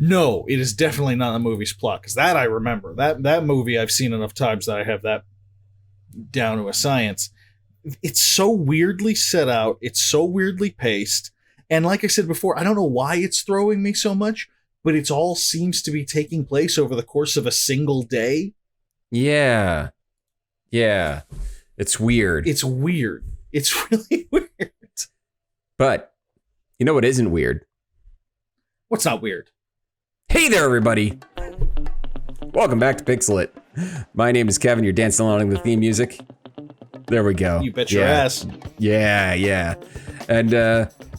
No, it is definitely not the movie's plot, because that I remember. That movie I've seen enough times that I have that down to a science. It's so weirdly set out. It's so weirdly paced. And like I said before, I don't know why it's throwing me so much, but it all seems to be taking place over the course of a single day. Yeah. Yeah. It's weird. It's weird. It's really weird. But you know what isn't weird? What's not weird? Hey there, everybody. Welcome back to Pixel It. My name is Kevin. You're dancing along to the theme music. There we go. You bet your ass. Yeah. And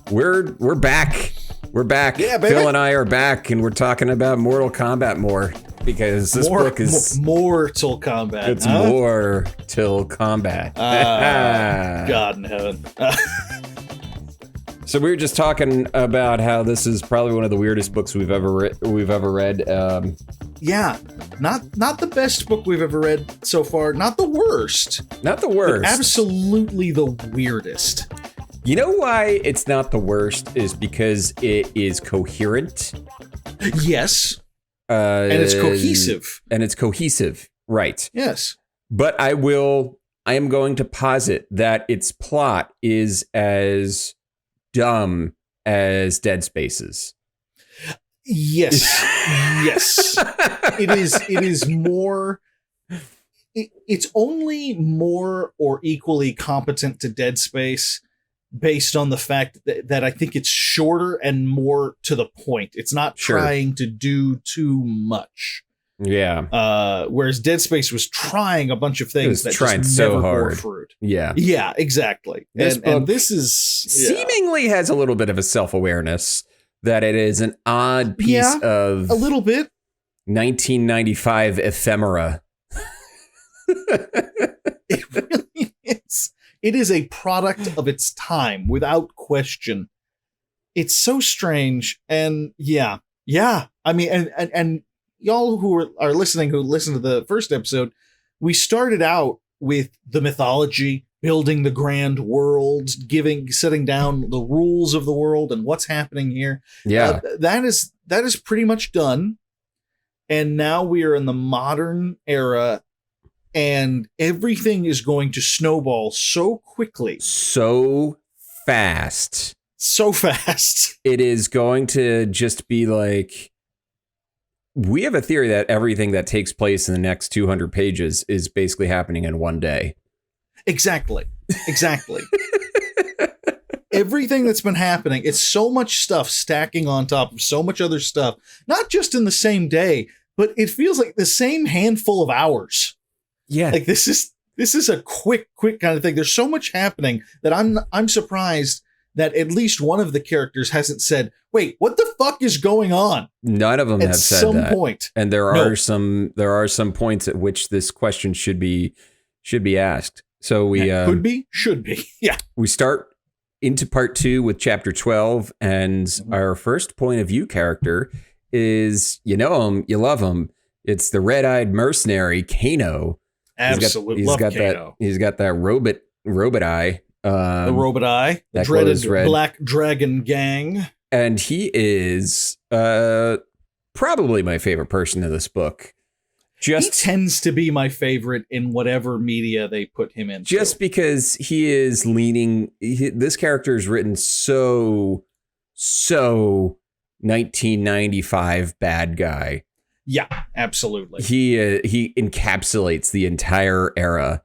we're back. We're back. Yeah, baby. Phil and I are back, and we're talking about Mortal Kombat more because this book is Mortal Kombat. It's Mortal Kombat. God in heaven. So we were just talking about how this is probably one of the weirdest books we've ever read. Yeah, not the best book we've ever read so far. Not the worst. Not the worst. But absolutely the weirdest. You know why it's not the worst is because it is coherent. Yes. And it's cohesive. Right. Yes. But I am going to posit that its plot is as dumb as Dead Space's. Yes. Yes. It is more. It's only more or equally competent to Dead Space based on the fact that I think it's shorter and more to the point. It's not trying to do too much. Yeah. Whereas Dead Space was trying a bunch of things that trying just so never hard. bore fruit. Yeah. Yeah, exactly. And this is seemingly has a little bit of a self-awareness that it is an odd piece of a little bit 1995 ephemera. It really is. It is a product of its time, without question. It's so strange, and yeah. I mean, and y'all who are listening, who listened to the first episode, we started out with the mythology, building the grand world, setting down the rules of the world and what's happening here. Yeah, that is pretty much done, and now we are in the modern era. And everything is going to snowball so quickly. So fast. It is going to just be like, we have a theory that everything that takes place in the next 200 pages is basically happening in one day. Exactly. Everything that's been happening, it's so much stuff stacking on top of so much other stuff, not just in the same day, but it feels like the same handful of hours. Yeah. Like this is a quick kind of thing. There's so much happening that I'm surprised that at least one of the characters hasn't said, "Wait, what the fuck is going on?" None of them have said that. At some point. And there are some points at which this question should be asked. So we should be. Yeah. We start into part 2 with chapter 12, and our first point of view character is, you know him, you love him. It's the red-eyed mercenary Kano. Absolutely, love Kano. He's got that robot eye. The robot eye. The dreaded Black Dragon Gang. And he is probably my favorite person in this book. He tends to be my favorite in whatever media they put him in. Just because he is leaning... this character is written so 1995 bad guy. Yeah, absolutely. He encapsulates the entire era.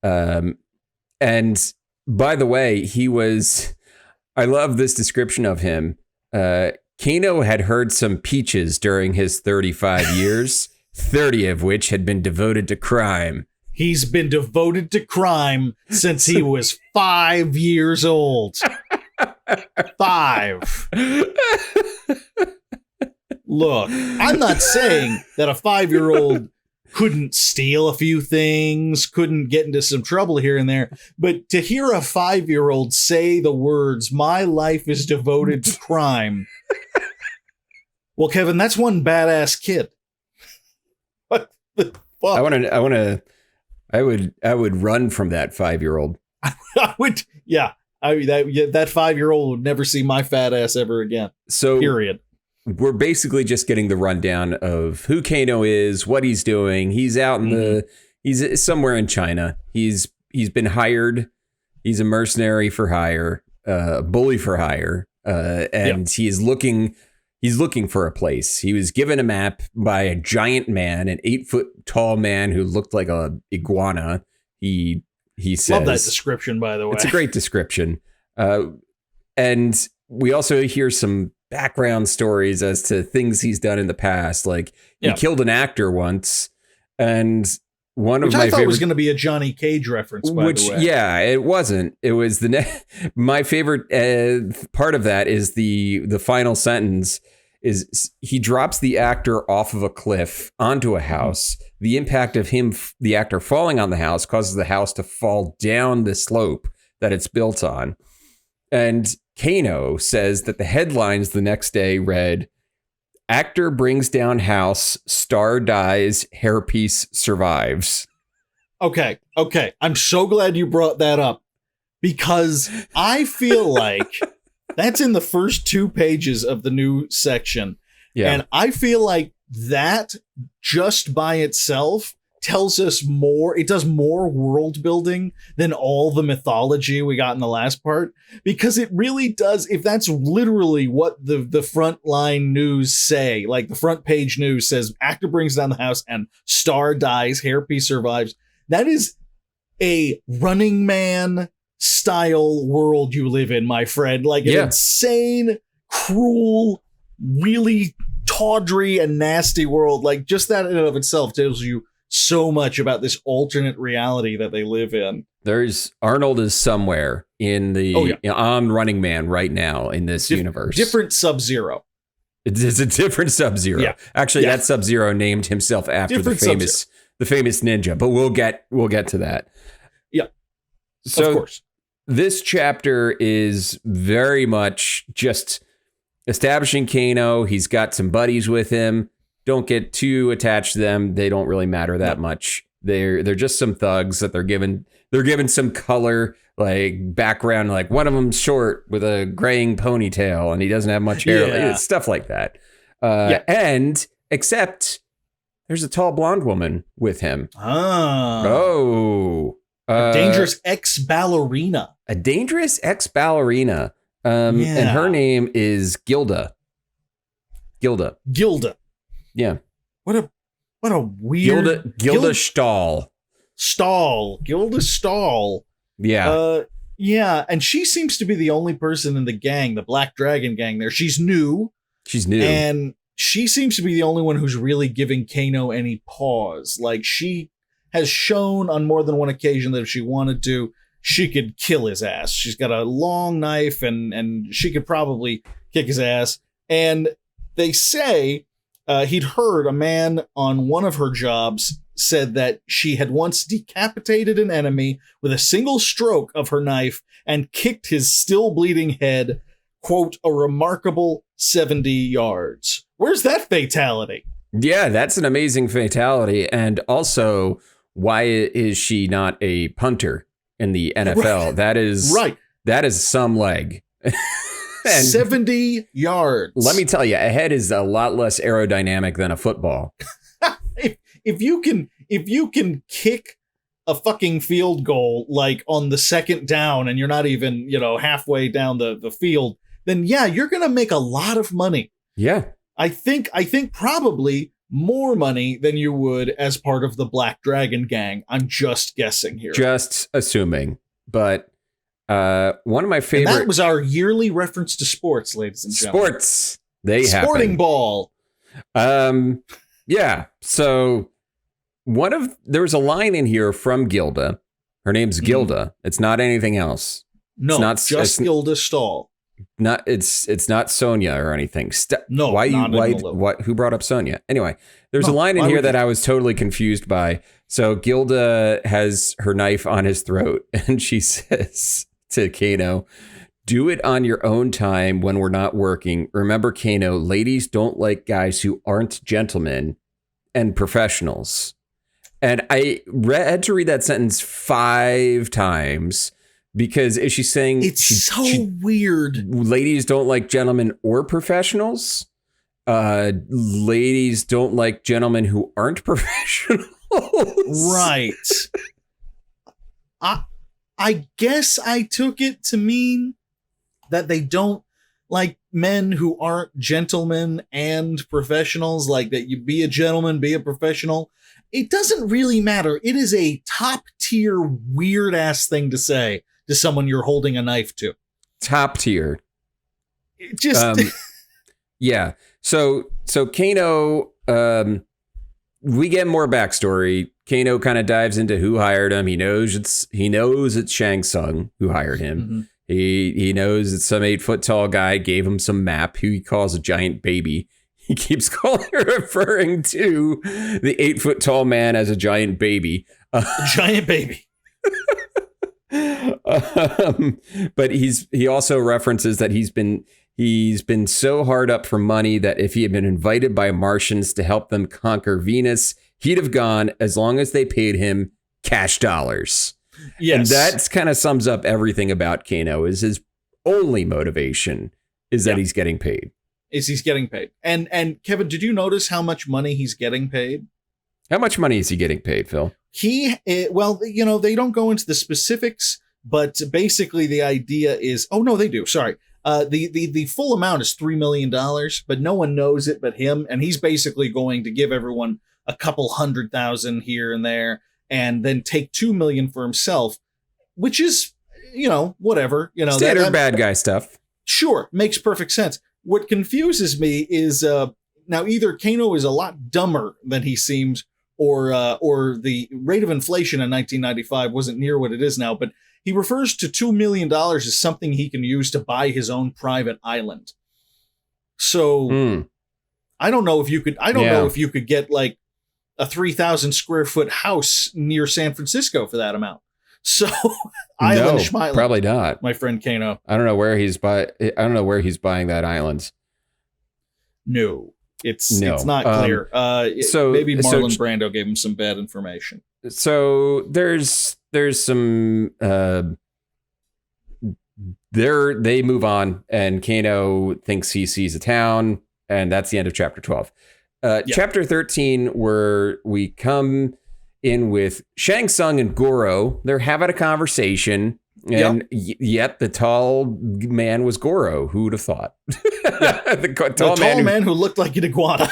And by the way, I love this description of him. Kano had heard some peaches during his 35 years, 30 of which had been devoted to crime. He's been devoted to crime since he was 5 years old. 5. Look, I'm not saying that a 5-year-old couldn't steal a few things, couldn't get into some trouble here and there, but to hear a 5-year-old say the words, "My life is devoted to crime." Well, Kevin, that's one badass kid. What the fuck? I would run from that 5-year-old. I would, yeah. That 5-year-old would never see my fat ass ever again. So period. we're basically just getting the rundown of who Kano is, what he's doing. He's out in he's somewhere in China. He's been hired. He's a mercenary for hire, bully for hire, and he's looking for a place. He was given a map by a giant man, an 8-foot tall man who looked like a iguana. He says, love that description, by the way. It's a great description. And we also hear some background stories as to things he's done in the past. Like he killed an actor once, and which I thought was going to be a Johnny Cage reference, by the way. Yeah, it wasn't. It was my favorite part of that is the final sentence is he drops the actor off of a cliff onto a house. The impact of the actor falling on the house causes the house to fall down the slope that it's built on. And Kano says that the headlines the next day read, "Actor brings down house, star dies, hairpiece survives." Okay. I'm so glad you brought that up, because I feel like that's in the first 2 pages of the new section. Yeah. And I feel like that just by itself tells us more. It does more world building than all the mythology we got in the last part, because it really does. If that's literally what the front line news say, like the front page news says, actor brings down the house and star dies, hairpiece survives. That is a Running Man style world you live in, my friend. Like an insane, cruel, really tawdry and nasty world. Like just that in and of itself tells you so much about this alternate reality that they live in. Arnold is somewhere in on Running Man right now in this universe. Different Sub-Zero. It's a different Sub-Zero. Yeah. Actually, that Sub-Zero named himself after the famous ninja, but we'll get to that. Yeah. So of course. This chapter is very much just establishing Kano. He's got some buddies with him. Don't get too attached to them. They don't really matter that much. They're just some thugs that they're given some color, like background, like one of them's short with a graying ponytail and he doesn't have much hair, stuff like that. And except there's a tall blonde woman with him. A dangerous ex-ballerina. And her name is Gilda. Yeah. What a weird Gilda Stahl. Gilda Stahl. Yeah. And she seems to be the only person in the gang, the Black Dragon gang there. She's new. And she seems to be the only one who's really giving Kano any pause. Like, she has shown on more than one occasion that if she wanted to, she could kill his ass. She's got a long knife and she could probably kick his ass. And they say he'd heard a man on one of her jobs said that she had once decapitated an enemy with a single stroke of her knife and kicked his still bleeding head, quote, a remarkable 70 yards. Where's that fatality? Yeah, that's an amazing fatality. And also, why is she not a punter in the NFL? Right. That is some leg. 70 yards. Let me tell you, a head is a lot less aerodynamic than a football. If you can kick a fucking field goal like on the second down and you're not even, halfway down the field, then yeah, you're going to make a lot of money. Yeah. I think probably more money than you would as part of the Black Dragon gang. I'm just guessing here. Just assuming. But one of my favorite... And that was our yearly reference to sports, ladies and gentlemen. Sports. Sporting ball. Yeah. So there was a line in here from Gilda. Her name's Gilda. It's not anything else. No, it's Gilda Stahl. It's not Sonia or anything. No, who brought up Sonia? Anyway, there's a line in here that I was totally confused by. So Gilda has her knife on his throat and she says to Kano, "Do it on your own time when we're not working. Remember, Kano, ladies don't like guys who aren't gentlemen and professionals." And I had to read that sentence 5 times. Because is she saying it's so weird? Ladies don't like gentlemen or professionals? Ladies don't like gentlemen who aren't professionals. Right. I guess I took it to mean that they don't like men who aren't gentlemen and professionals, like that you be a gentleman, be a professional. It doesn't really matter. It is a top tier weird ass thing to say to someone you're holding a knife to. Top tier. It just yeah. So Kano, we get more backstory. Kano kind of dives into who hired him. He knows it's Shang Tsung who hired him. Mm-hmm. He knows that some 8-foot tall guy gave him some map who he calls a giant baby. He keeps referring to the 8-foot tall man as a giant baby. Giant baby. But he also references that he's been so hard up for money that if he had been invited by Martians to help them conquer Venus, he'd have gone as long as they paid him cash dollars. Yes. And that kind of sums up everything about Kano. Is his only motivation is that he's getting paid. He's getting paid. And Kevin, did you notice how much money he's getting paid? How much money is he getting paid, Phil? Well, they don't go into the specifics, but basically the idea is, oh no, they do. Sorry. The full amount is $3 million, but no one knows it but him. And he's basically going to give everyone a couple $100,000 here and there, and then take $2 million for himself, which is, whatever, standard bad guy stuff. Sure. Makes perfect sense. What confuses me is, now either Kano is a lot dumber than he seems, or the rate of inflation in 1995 wasn't near what it is now, but he refers to $2 million as something he can use to buy his own private island. So I don't know if you could, know if you could get like a 3,000 square foot house near San Francisco for that amount. So Island Schmeiland, probably not. My friend Kano. I don't know where he's buying that island. No, it's not clear. Maybe Marlon Brando gave him some bad information. So there's some they move on, and Kano thinks he sees a town, and that's the end of chapter 12. Chapter 13, where we come in with Shang Tsung and Goro. They're having a conversation, and yet the tall man was Goro. Who would have thought? the tall man who looked like an iguana.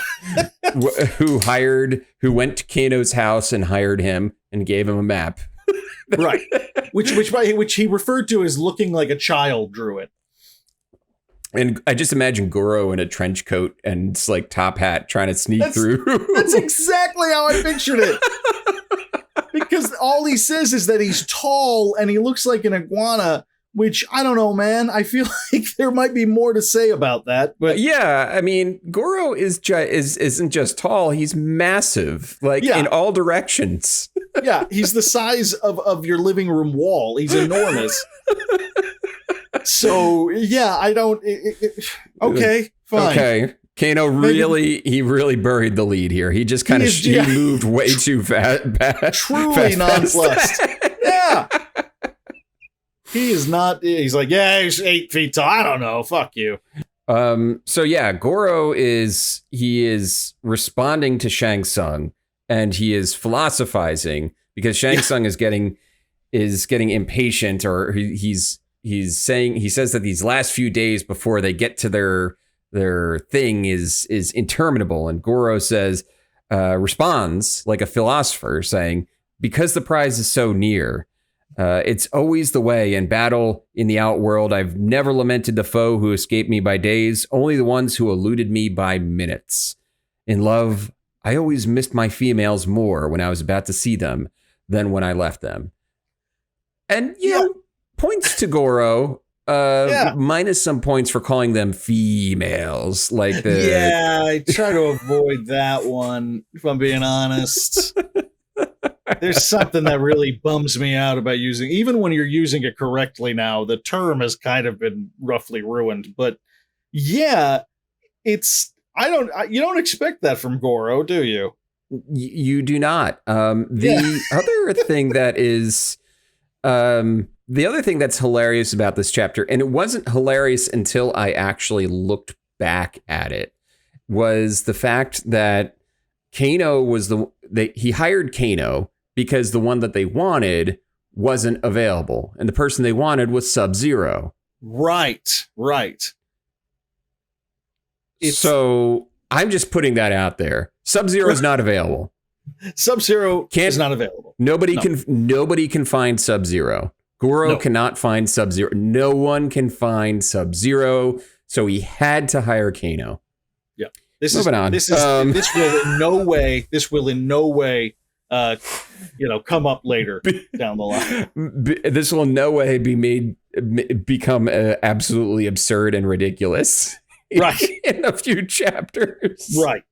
who went to Kano's house and hired him and gave him a map. Right. Which he referred to as looking like a child drew it. And I just imagine Goro in a trench coat and like top hat trying to sneak through. That's exactly how I pictured it. Because all he says is that he's tall and he looks like an iguana, which I don't know, man. I feel like there might be more to say about that. But yeah, I mean, Goro isn't just tall; he's massive, in all directions. Yeah, he's the size of your living room wall. He's enormous. So yeah, I don't. Okay, fine. Okay, Kano really buried the lead here. He just kind of moved way too fast. Truly nonplussed. Yeah. He is not. He's like, yeah, he's 8 feet tall. I don't know. Fuck you. So yeah, Goro is responding to Shang Tsung, and he is philosophizing because Shang Tsung is getting impatient, or he says that these last few days before they get to their thing is interminable, and Goro responds like a philosopher, saying, because the prize is so near. It's always the way in battle in the outworld. I've never lamented the foe who escaped me by days, only the ones who eluded me by minutes. In love, I always missed my females more when I was about to see them than when I left them. And, points to Goro, minus some points for calling them females. I try to avoid that one, if I'm being honest. There's something that really bums me out about even when you're using it correctly now, the term has kind of been roughly ruined. But yeah, you don't expect that from Goro, do you? You do not. The other thing that's hilarious about this chapter, and it wasn't hilarious until I actually looked back at it, was the fact that Kano was he hired Kano because the one that they wanted wasn't available, and the person they wanted was Sub-Zero. Right. So I'm just putting that out there. Sub-Zero is not available. Sub-Zero is not available. Nobody can find Sub-Zero. Goro cannot find Sub-Zero. No one can find Sub-Zero. So he had to hire Kano. Yeah. This will in no way come up later down the line. This will in no way become absolutely absurd and ridiculous. Right. In a few chapters. Right.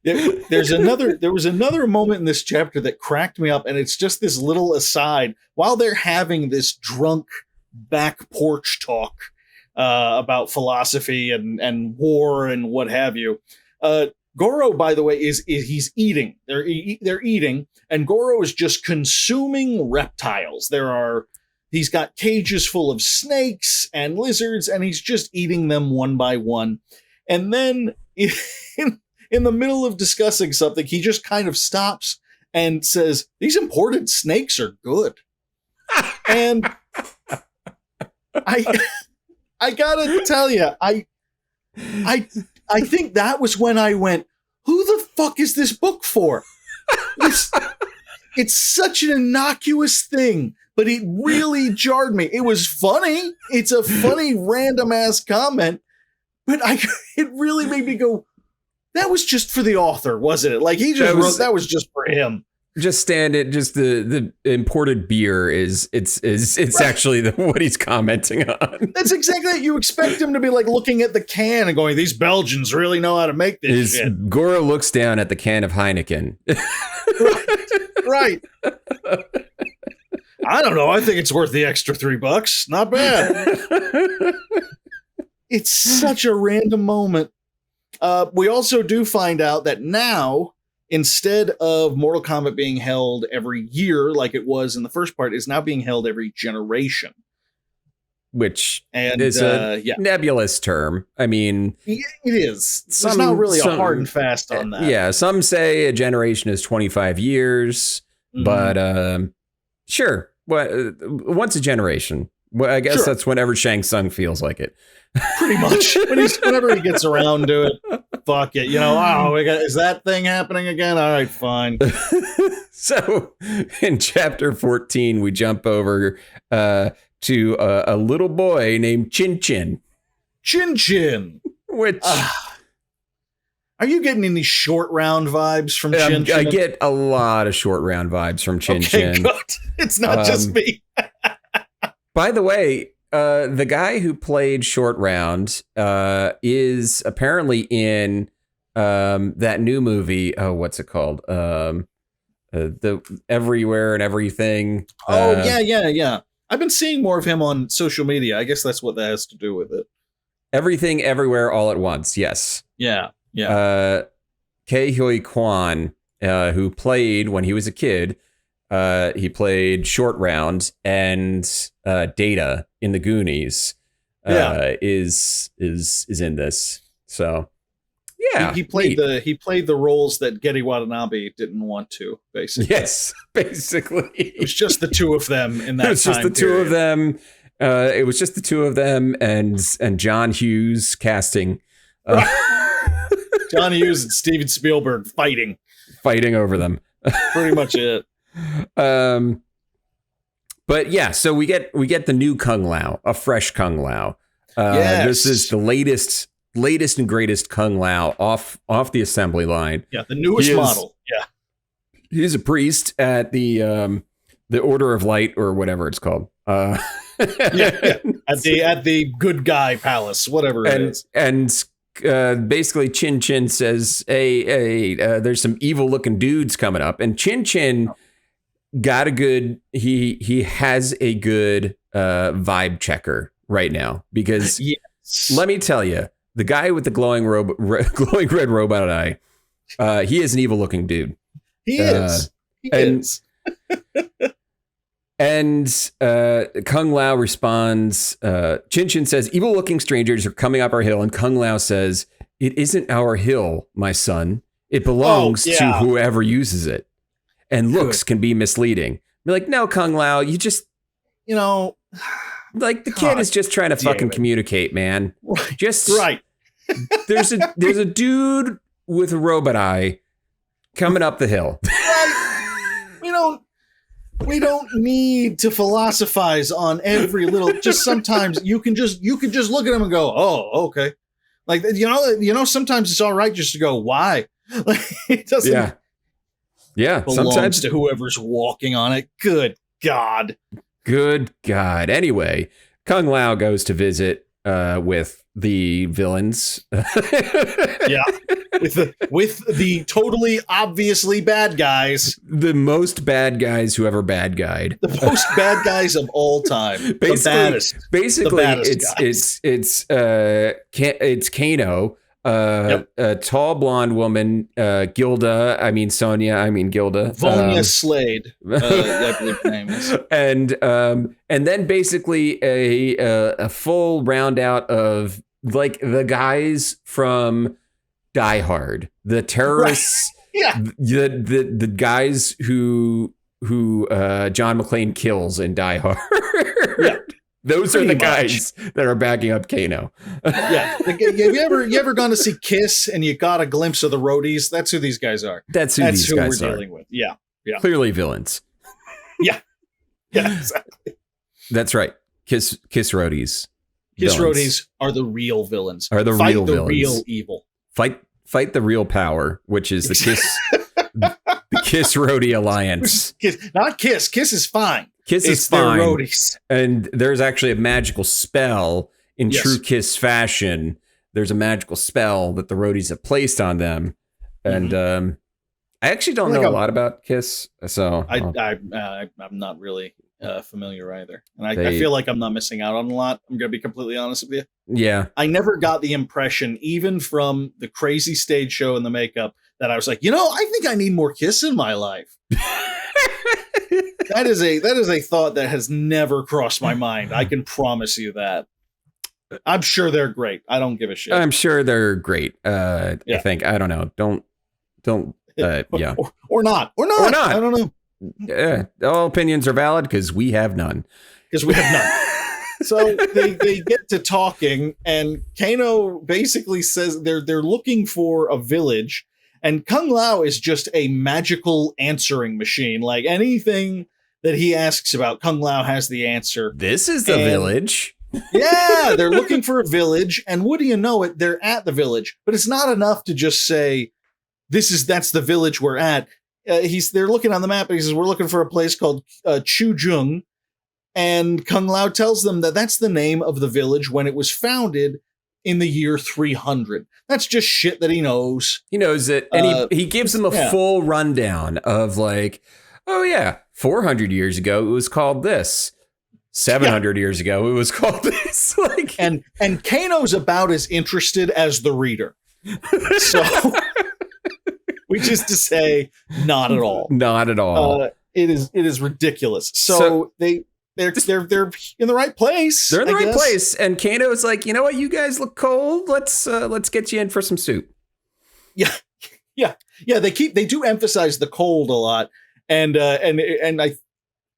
There was another moment in this chapter that cracked me up, and it's just this little aside while they're having this drunk back porch talk about philosophy and war and what have you. Goro, by the way, he's eating. They're eating, and Goro is just consuming reptiles. He's got cages full of snakes and lizards, and he's just eating them one by one. And then in the middle of discussing something, he just kind of stops and says, "These imported snakes are good." And I gotta tell you, I think that was when I went, "Who the fuck is this book for?" It's such an innocuous thing, but it really jarred me. It was funny. It's a funny random ass comment, but it really made me go, that was just for the author, wasn't it? Like he just wrote that was just for him. Just the imported beer it's right. Actually what he's commenting on. That's exactly it. You expect him to be like looking at the can and going, "These Belgians really know how to make this shit." Goro looks down at the can of Heineken. Right. I don't know. I think it's worth the extra $3. Not bad. It's such a random moment. We also do find out that now, instead of Mortal Kombat being held every year like it was in the first part, is now being held every generation. Which is a nebulous term. I mean, it is. There's not really a hard and fast on that. Yeah, some say a generation is 25 years, but sure. Once a generation. Well, I guess that's whenever Shang Tsung feels like it. Pretty much. Whenever he gets around to it, fuck it. Is that thing happening again? All right, fine. So in chapter 14, we jump over to a little boy named Chin Chin. Chin Chin. Which... are you getting any short round vibes from Chin Chin? I get a lot of short round vibes from Chin Chin. Good. It's not just me. By the way, the guy who played Short Round is apparently in that new movie. Oh, what's it called? The Everywhere and Everything. Yeah. I've been seeing more of him on social media. I guess that's what that has to do with it. Everything, Everywhere, All at Once. Yes. Yeah. Ke Huy Quan, who played when he was a kid. He played Short Round and Data in the Goonies. Is in this. So yeah, he played the roles that Getty Watanabe didn't want to. Basically, yes, basically, it was just the two of them in that. It was just the two of them. It was just the two of them and John Hughes casting. John Hughes and Steven Spielberg fighting over them. Pretty much it. But yeah, so we get the new Kung Lao, a fresh Kung Lao. This is the latest and greatest Kung Lao off the assembly line. Yeah, the newest model. Yeah, he's a priest at the Order of Light or whatever it's called. At the Good Guy Palace, whatever it is. And basically Chin Chin says, hey, there's some evil looking dudes coming up, and Chin Chin got a good he has a good vibe checker right now, because let me tell you, the guy with the glowing red robot eye, he is an evil looking dude. He is. And Kung Lao responds, Chin Chin says, evil looking strangers are coming up our hill, and Kung Lao says, it isn't our hill, my son. It belongs to whoever uses it. And looks can be misleading. Be like, no, Kung Lao, you just, like the kid is just trying to fucking communicate, man. Right. Just right. There's a dude with a robot eye coming up the hill. Right. We don't need to philosophize on every little. Just sometimes you can just look at him and go, oh, okay. Like sometimes it's all right just to go, why? Like it doesn't. Yeah. Sometimes to whoever's walking on it. Good God. Anyway, Kung Lao goes to visit with the villains. Yeah. With the totally obviously bad guys. The most bad guys who ever bad guyed. The most bad guys of all time. The baddest. Basically, the it's Kano, a tall blonde woman, Gilda. Vonya Slade, I believe her name is. And then basically a full round out of like the guys from Die Hard, the terrorists, the guys who John McClane kills in Die Hard. Yeah. Those are the guys that are backing up Kano. Yeah. Have you ever gone to see Kiss and you got a glimpse of the roadies? That's who these guys are. That's who we're dealing with. Yeah. Yeah. Clearly villains. Yeah. Yeah, exactly. That's right. Kiss roadies. Kiss roadies are the real villains. Are the real villains. Real evil. Fight the real power, which is the Kiss Roadie Alliance. Not Kiss. Kiss is fine. Kiss is fine. Their roadies. And there's actually a magical spell in true Kiss fashion. There's a magical spell that the roadies have placed on them. And I actually don't know a lot about Kiss. So I'm not really familiar either. And I feel like I'm not missing out on a lot. I'm going to be completely honest with you. Yeah. I never got the impression, even from the crazy stage show and the makeup, that I was like, I think I need more Kiss in my life. That is a thought that has never crossed my mind. I can promise you that. I'm sure they're great. I don't give a shit. I'm sure they're great. I think. I don't know. Don't. Yeah. Or not. I don't know. Yeah. All opinions are valid because we have none. So they get to talking, and Kano basically says they're looking for a village, and Kung Lao is just a magical answering machine. Like anything that he asks about, Kung Lao has the answer. This is the village. Yeah, they're looking for a village, and would you know it, they're at the village. But it's not enough to just say, that's the village we're at. They're looking on the map, and he says, we're looking for a place called Chujung. And Kung Lao tells them that that's the name of the village when it was founded in the year 300. That's just shit that he knows. He knows it. And he gives them a full rundown of like, oh yeah, 400 years ago, it was called this. 700 years ago, it was called this. Like, and Kano's about as interested as the reader. So, which is to say, not at all. Not at all. It is ridiculous. So they're in the right place. They're in the right place, and Kano is like, you know what, you guys look cold. Let's get you in for some soup. Yeah. They do emphasize the cold a lot, and I,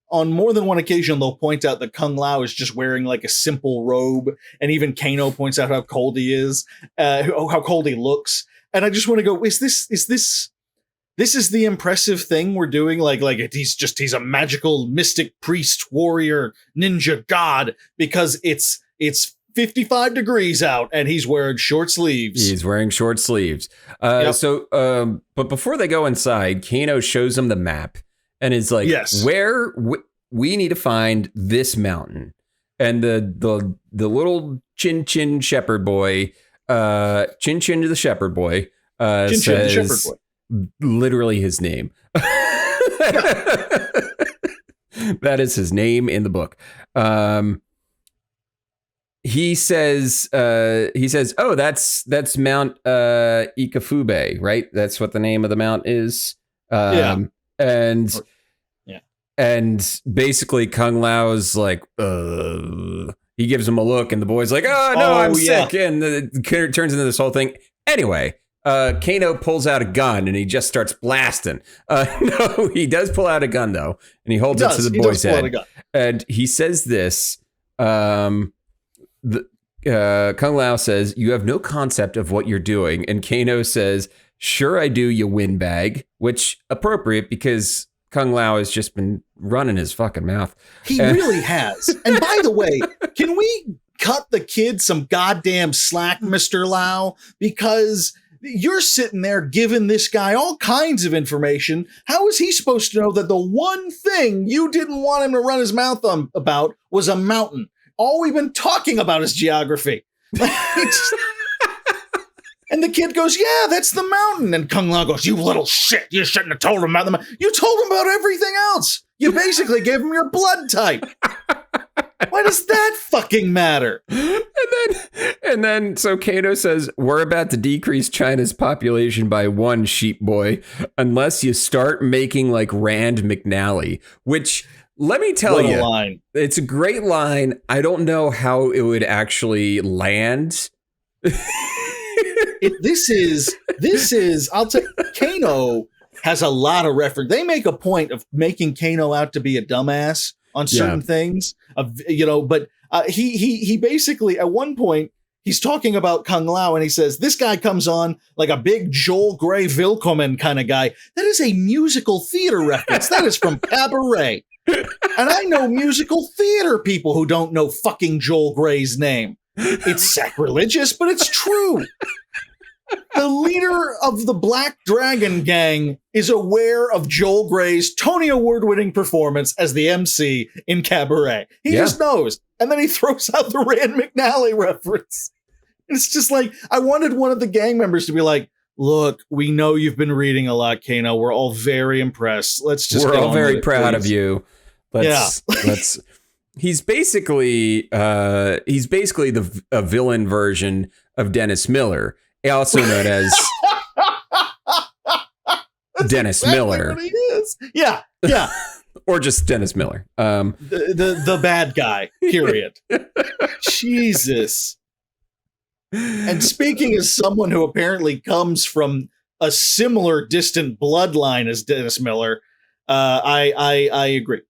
on more than one occasion, they'll point out that Kung Lao is just wearing like a simple robe, and even Kano points out how cold he is, how cold he looks, and I just want to go, is this the impressive thing we're doing? Like he's a magical mystic priest, warrior, ninja god, because it's 55 degrees out and he's wearing short sleeves. But before they go inside, Kano shows them the map and is like, where we need to find this mountain. And the little Chin shepherd boy, Chin the shepherd boy, says, the shepherd boy. Literally his name. That is his name in the book. He says, oh, that's Mount Ikafube, right? That's what the name of the mount is. And basically Kung Lao's like, he gives him a look, and the boy's like, oh no, I'm sick. And it turns into this whole thing. Anyway, Kano pulls out a gun and he just starts blasting. No, he does pull out a gun though, and he holds it to the boy's head. And he says this. Kung Lao says, "You have no concept of what you're doing," and Kano says, "Sure I do, you windbag," which appropriate because Kung Lao has just been running his fucking mouth. He really has. And by the way, can we cut the kid some goddamn slack, Mr. Lau? Because you're sitting there giving this guy all kinds of information. How is he supposed to know that the one thing you didn't want him to run his mouth about was a mountain? All we've been talking about is geography. And the kid goes, "Yeah, that's the mountain." And Kung Lao goes, "You little shit. You shouldn't have told him about the mountain. You told him about everything else. You basically gave him your blood type. Why does that fucking matter?" And then so Kano says, "We're about to decrease China's population by 1 sheep boy unless you start making like Rand McNally," which let me tell you, line. It's a great line. I don't know how it would actually land. This is, I'll tell you, Kano has a lot of reference. They make a point of making Kano out to be a dumbass on certain things, but he basically, at one point, he's talking about Kung Lao and he says, "This guy comes on like a big Joel Grey Willkommen kind of guy." That is a musical theater reference. That is from Cabaret. And I know musical theater people who don't know fucking Joel Grey's name. It's sacrilegious, but it's true. The leader of the Black Dragon Gang is aware of Joel Grey's Tony Award-winning performance as the MC in Cabaret. He just knows. And then he throws out the Rand McNally reference. It's just like, I wanted one of the gang members to be like, "Look, we know you've been reading a lot, Kano. We're all very impressed. We're all very proud of you. Let's He's basically a villain version of Dennis Miller, also known as Dennis Miller. What he is. Yeah. Or just Dennis Miller. The bad guy, period. Jesus. And speaking as someone who apparently comes from a similar distant bloodline as Dennis Miller, I agree.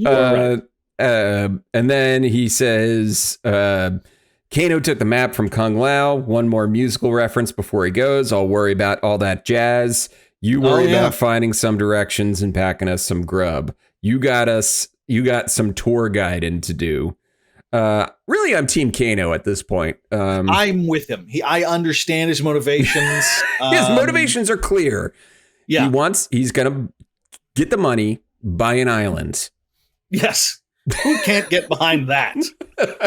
Right. And then he says, Kano took the map from Kung Lao. One more musical reference before he goes. "I'll worry about all that jazz. You worry about finding some directions and packing us some grub. You got some tour guiding to do." Really, I'm Team Kano at this point. I'm with him. I understand his motivations. His motivations are clear. Yeah. He's going to get the money, buy an island. Yes. Who can't get behind that?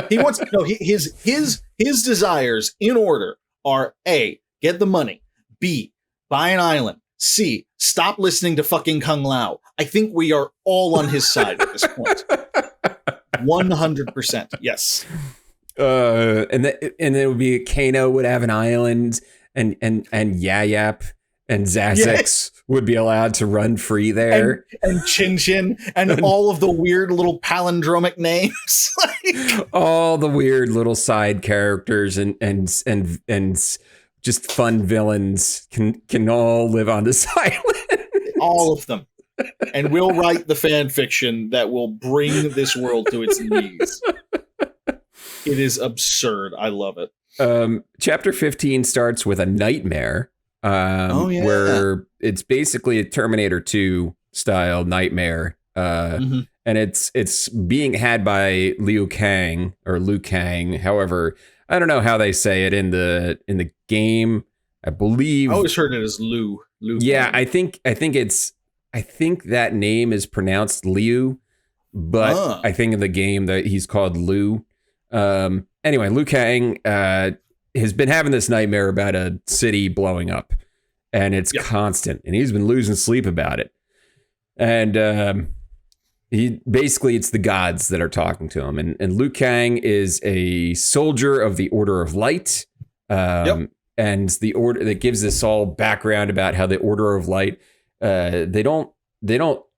He wants to know his desires in order are A, get the money, B, buy an island, C, stop listening to fucking Kung Lao. I think we are all on his side at this point. 100%. Yes. And then it would be Kano would have an island and Yayap and Zazix would be allowed to run free there. And Chin Chin and all of the weird little palindromic names. All the weird little side characters and just fun villains can all live on this island. All of them. And we'll write the fan fiction that will bring this world to its knees. It is absurd. I love it. Chapter 15 starts with a nightmare. Where it's basically a Terminator 2 style nightmare. And it's being had by Liu Kang. However, I don't know how they say it in the game. I believe I always heard it as Liu. Yeah, Kang. I think that name is pronounced Liu, but I think in the game that he's called Liu. Anyway, Liu Kang has been having this nightmare about a city blowing up, and it's constant, and he's been losing sleep about it. And it's the gods that are talking to him, and Liu Kang is a soldier of the Order of Light, and the order that gives this all background about how the Order of Light they don't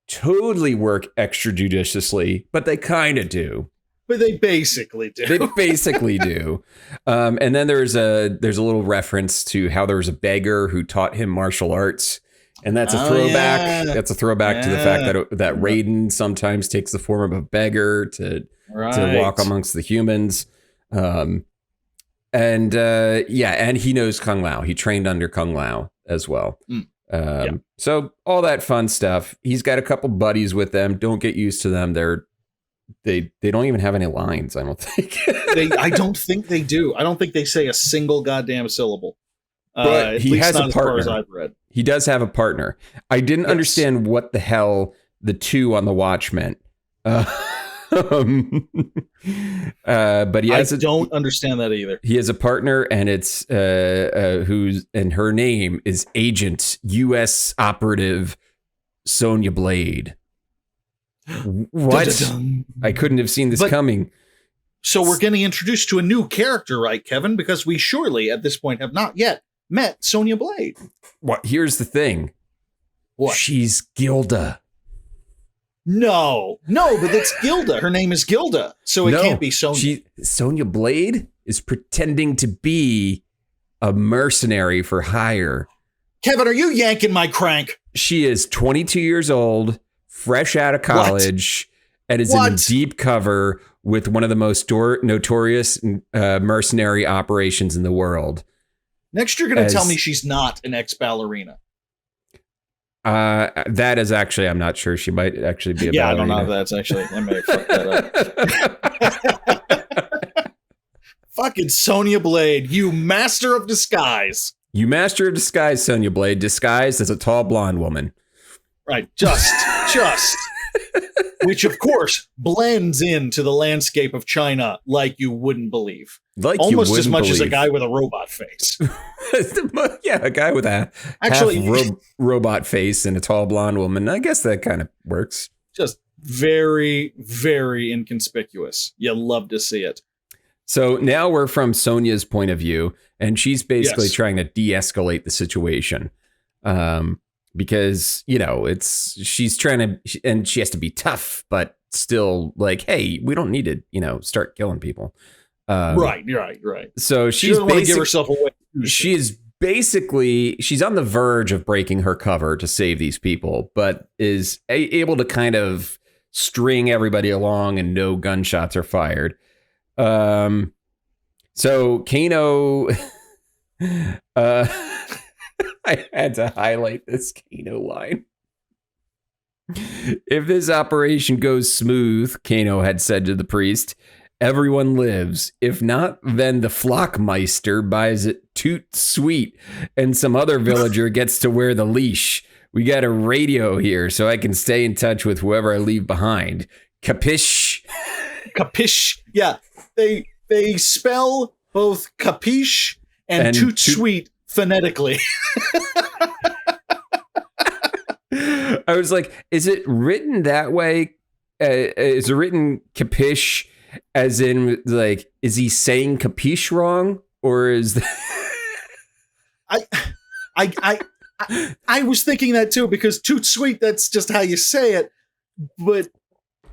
totally work extrajudiciously, but they kind of do. But they basically do. They basically do. And then there's a little reference to how there was a beggar who taught him martial arts. And that's a throwback. Yeah. That's a throwback to the fact that Raiden sometimes takes the form of a beggar to walk amongst the humans. And he knows Kung Lao. He trained under Kung Lao as well. So all that fun stuff. He's got a couple buddies with them. Don't get used to them. They don't even have any lines, I don't think. I don't think they do. I don't think they say a single goddamn syllable. But he has a partner. As far as I've read. He does have a partner. I didn't understand what the hell the two on the watch meant. But he has don't understand that either. He has a partner, and it's and her name is Agent U.S. Operative Sonya Blade. What? Dun-dun-dun. I couldn't have seen this coming. So we're getting introduced to a new character, right, Kevin? Because we surely at this point have not yet met Sonya Blade. What? Here's the thing. What? She's Gilda. No, but it's Gilda. Her name is Gilda, so it can't be Sonya. Sonya Blade is pretending to be a mercenary for hire. Kevin, are you yanking my crank? She is 22 years old, fresh out of college, and is in deep cover with one of the most notorious mercenary operations in the world. Next, you're going to tell me she's not an ex-ballerina. That is actually, I'm not sure. She might actually be a ballerina. I don't know if that's actually, I may have fucked that up. Fucking Sonya Blade, you master of disguise. You master of disguise, Sonya Blade, disguised as a tall blonde woman. Right, just. Which, of course, blends into the landscape of China like you wouldn't believe. Almost as much as a guy with a robot face. Yeah, a guy with a robot face and a tall blonde woman. I guess that kind of works. Just very, very inconspicuous. You love to see it. So now we're from Sonya's point of view, and she's basically trying to de-escalate the situation. Because, she's trying to, and she has to be tough, but still like, hey, we don't need to, start killing people. Right. So she doesn't want to give herself away. She's on the verge of breaking her cover to save these people, but is able to kind of string everybody along and no gunshots are fired. So Kano, I had to highlight this Kano line. If this operation goes smooth, Kano had said to the priest, everyone lives. If not, then the Flockmeister buys it toot sweet and some other villager gets to wear the leash. We got a radio here so I can stay in touch with whoever I leave behind. Capiche? Capiche. Yeah. They spell both capiche and toot sweet phonetically. I was like, is it written that way? Is it written capiche as in like, is he saying capiche wrong? Or is that... I was thinking that too, because toot sweet, that's just how you say it. But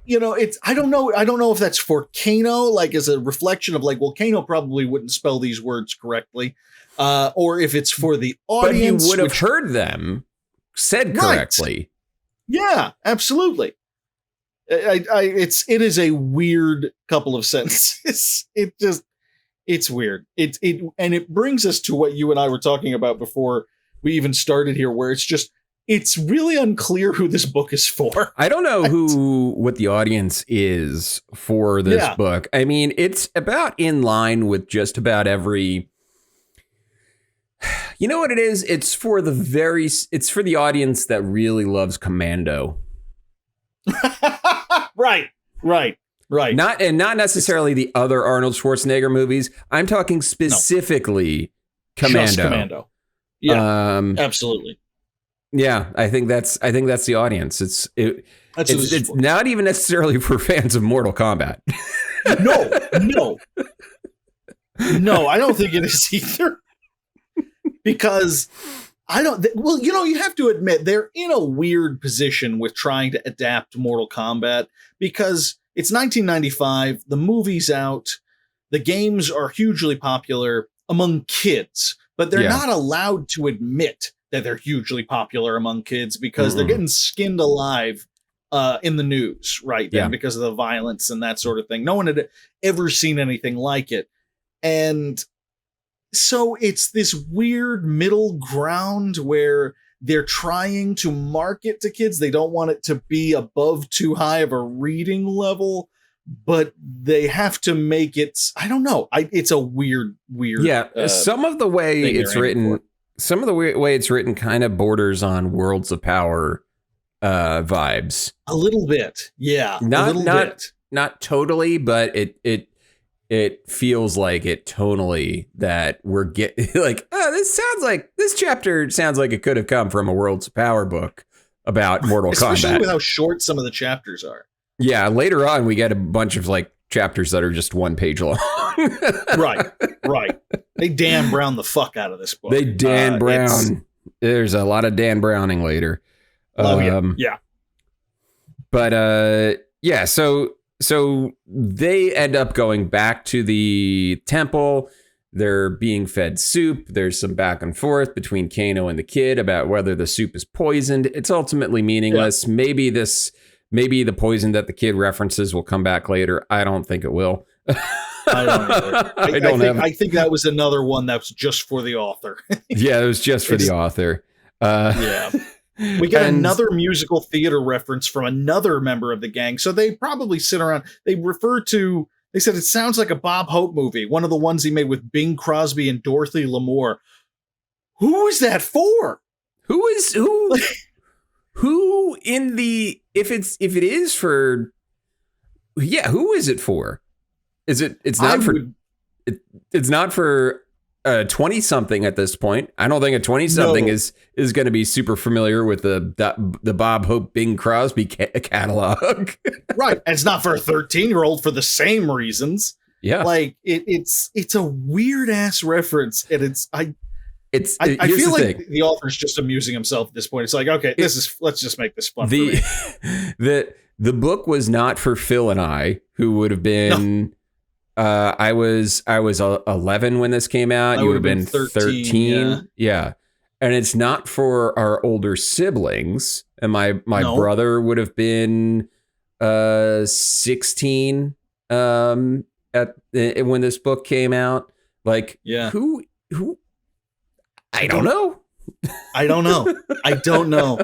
it's, I don't know if that's for Kano, like as a reflection of like, well, Kano probably wouldn't spell these words correctly. Or if it's for the audience. But he would have heard them said correctly. Right. Yeah, absolutely. It is a weird couple of sentences. It's weird. And it brings us to what you and I were talking about before we even started here, where it's really unclear who this book is for. I don't know what the audience is for this book. I mean, it's about in line with just about every... You know what it is? It's for the audience that really loves Commando. Right. Not necessarily the other Arnold Schwarzenegger movies. I'm talking specifically Commando. Just Commando. Yeah. Absolutely. Yeah, I think that's the audience. It's not even necessarily for fans of Mortal Kombat. No, I don't think it is either. Because you have to admit they're in a weird position with trying to adapt Mortal Kombat, because it's 1995. The movie's out. The games are hugely popular among kids, but they're not allowed to admit that they're hugely popular among kids because they're getting skinned alive in the news right then because of the violence and that sort of thing. No one had ever seen anything like it. And so it's this weird middle ground where they're trying to market to kids. They don't want it to be above too high of a reading level, but they have to make it, I don't know. It's a weird. Yeah. Some of the way it's written, way it's written kind of borders on Worlds of Power vibes. A little bit. Yeah. Not totally, but it feels like it tonally that we're getting like, this chapter sounds like it could have come from a Worlds of Power book about Mortal Kombat. Especially with how short some of the chapters are. Yeah, later on we get a bunch of like chapters that are just 1 page long. Right. They Dan Brown the fuck out of this book. They Dan Brown. There's a lot of Dan Browning later. Yeah. But yeah, so they end up going back to the temple. They're being fed soup. There's some back and forth between Kano and the kid about whether the soup is poisoned. It's ultimately meaningless. Yeah. Maybe the poison that the kid references will come back later. I don't think it will. I don't either. I think that was another one that was just for the author. Yeah, it was just for the author. Yeah. We get another musical theater reference from another member of the gang. So they probably sit around. They said it sounds like a Bob Hope movie, one of the ones he made with Bing Crosby and Dorothy Lamour. Who is that for? Who in the, if it is for, who is it for? It's not for a 20-something at this point. I don't think a 20-something is going to be super familiar with the Bob Hope Bing Crosby catalog. Right. And it's not for a 13-year-old for the same reasons. Yeah. Like it's a weird ass reference. And I feel like the author's just amusing himself at this point. It's like, okay, let's just make this fun. The book was not for Phil and I, who would have been. No. I was 11 when this came out. You would have been 13. Yeah. And it's not for our older siblings. And my brother would have been 16 when this book came out. Like, who I don't know. I don't know.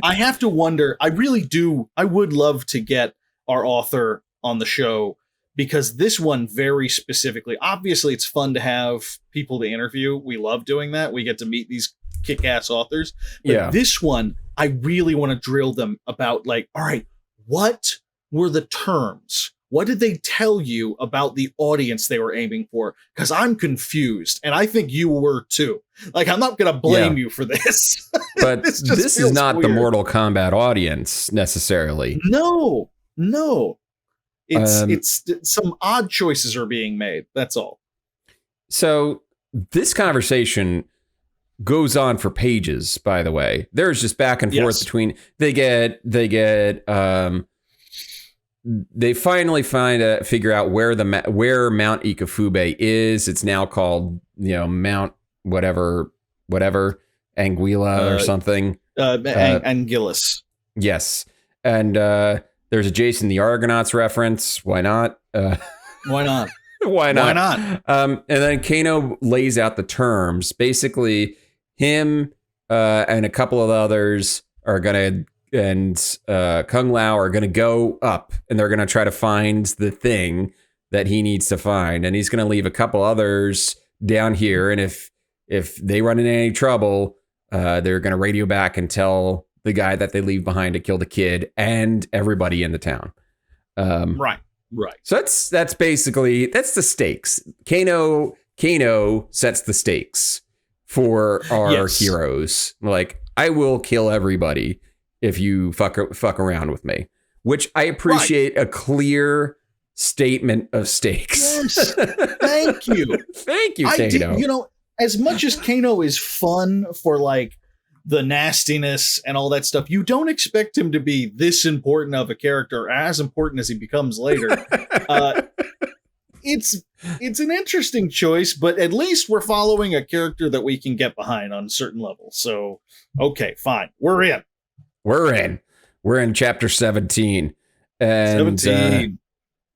I have to wonder. I really do. I would love to get our author on the show, because this one very specifically, obviously it's fun to have people to interview. We love doing that. We get to meet these kick-ass authors. But this one, I really want to drill them about, like, all right, what were the terms? What did they tell you about the audience they were aiming for? Because I'm confused, and I think you were too. Like, I'm not going to blame you for this. But this is not weird. The Mortal Kombat audience, necessarily. No. It's some odd choices are being made. That's all. So this conversation goes on for pages, by the way. There's just back and forth between they finally figure out where Mount Ikafube is. It's now called, Mount whatever Anguilla or something. Anguillus. Yes. And there's a Jason the Argonauts reference. Why not? Why not? Why not? And then Kano lays out the terms. Basically, him and a couple of others are going to, and Kung Lao are going to go up, and they're going to try to find the thing that he needs to find. And he's going to leave a couple others down here. And if they run into any trouble, they're going to radio back and tell the guy that they leave behind to kill the kid and everybody in the town. Right. So that's basically the stakes. Kano sets the stakes for our heroes. Like, I will kill everybody if you fuck around with me, which I appreciate a clear statement of stakes. Yes. Thank you. Thank you, Kano. As much as Kano is fun for, like, the nastiness and all that stuff. You don't expect him to be this important of a character, as important as he becomes later. It's an interesting choice, but at least we're following a character that we can get behind on certain levels. So, okay, fine. We're in. We're in chapter 17. And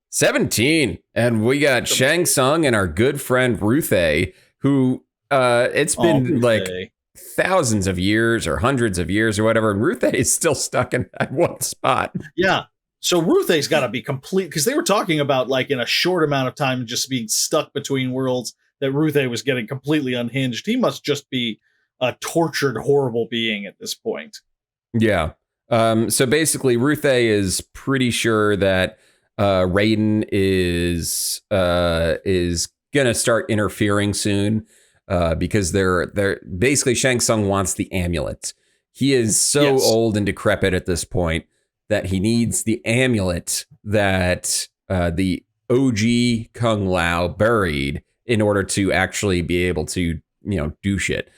17. And we got Shang Tsung and our good friend Ruthei, who it's been like thousands of years or hundreds of years or whatever, and Ruthei is still stuck in that one spot. Yeah. So Ruthei's got to be complete, because they were talking about like in a short amount of time just being stuck between worlds, that Ruthei was getting completely unhinged. He must just be a tortured, horrible being at this point. Yeah. So basically, Ruthei is pretty sure that Raiden is gonna start interfering soon, because they're basically Shang Tsung wants the amulet. He is so old and decrepit at this point that he needs the amulet that the OG Kung Lao buried in order to actually be able to, do shit.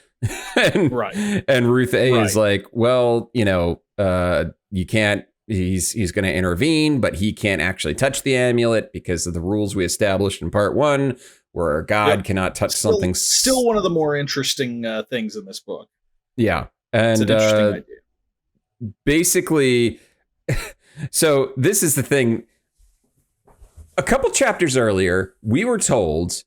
And Ruthei is like, well, you can't, he's going to intervene, but he can't actually touch the amulet because of the rules we established in part 1, where God cannot touch something. Still one of the more interesting things in this book. Yeah. And it's an interesting idea. Basically, so this is the thing. A couple chapters earlier, we were told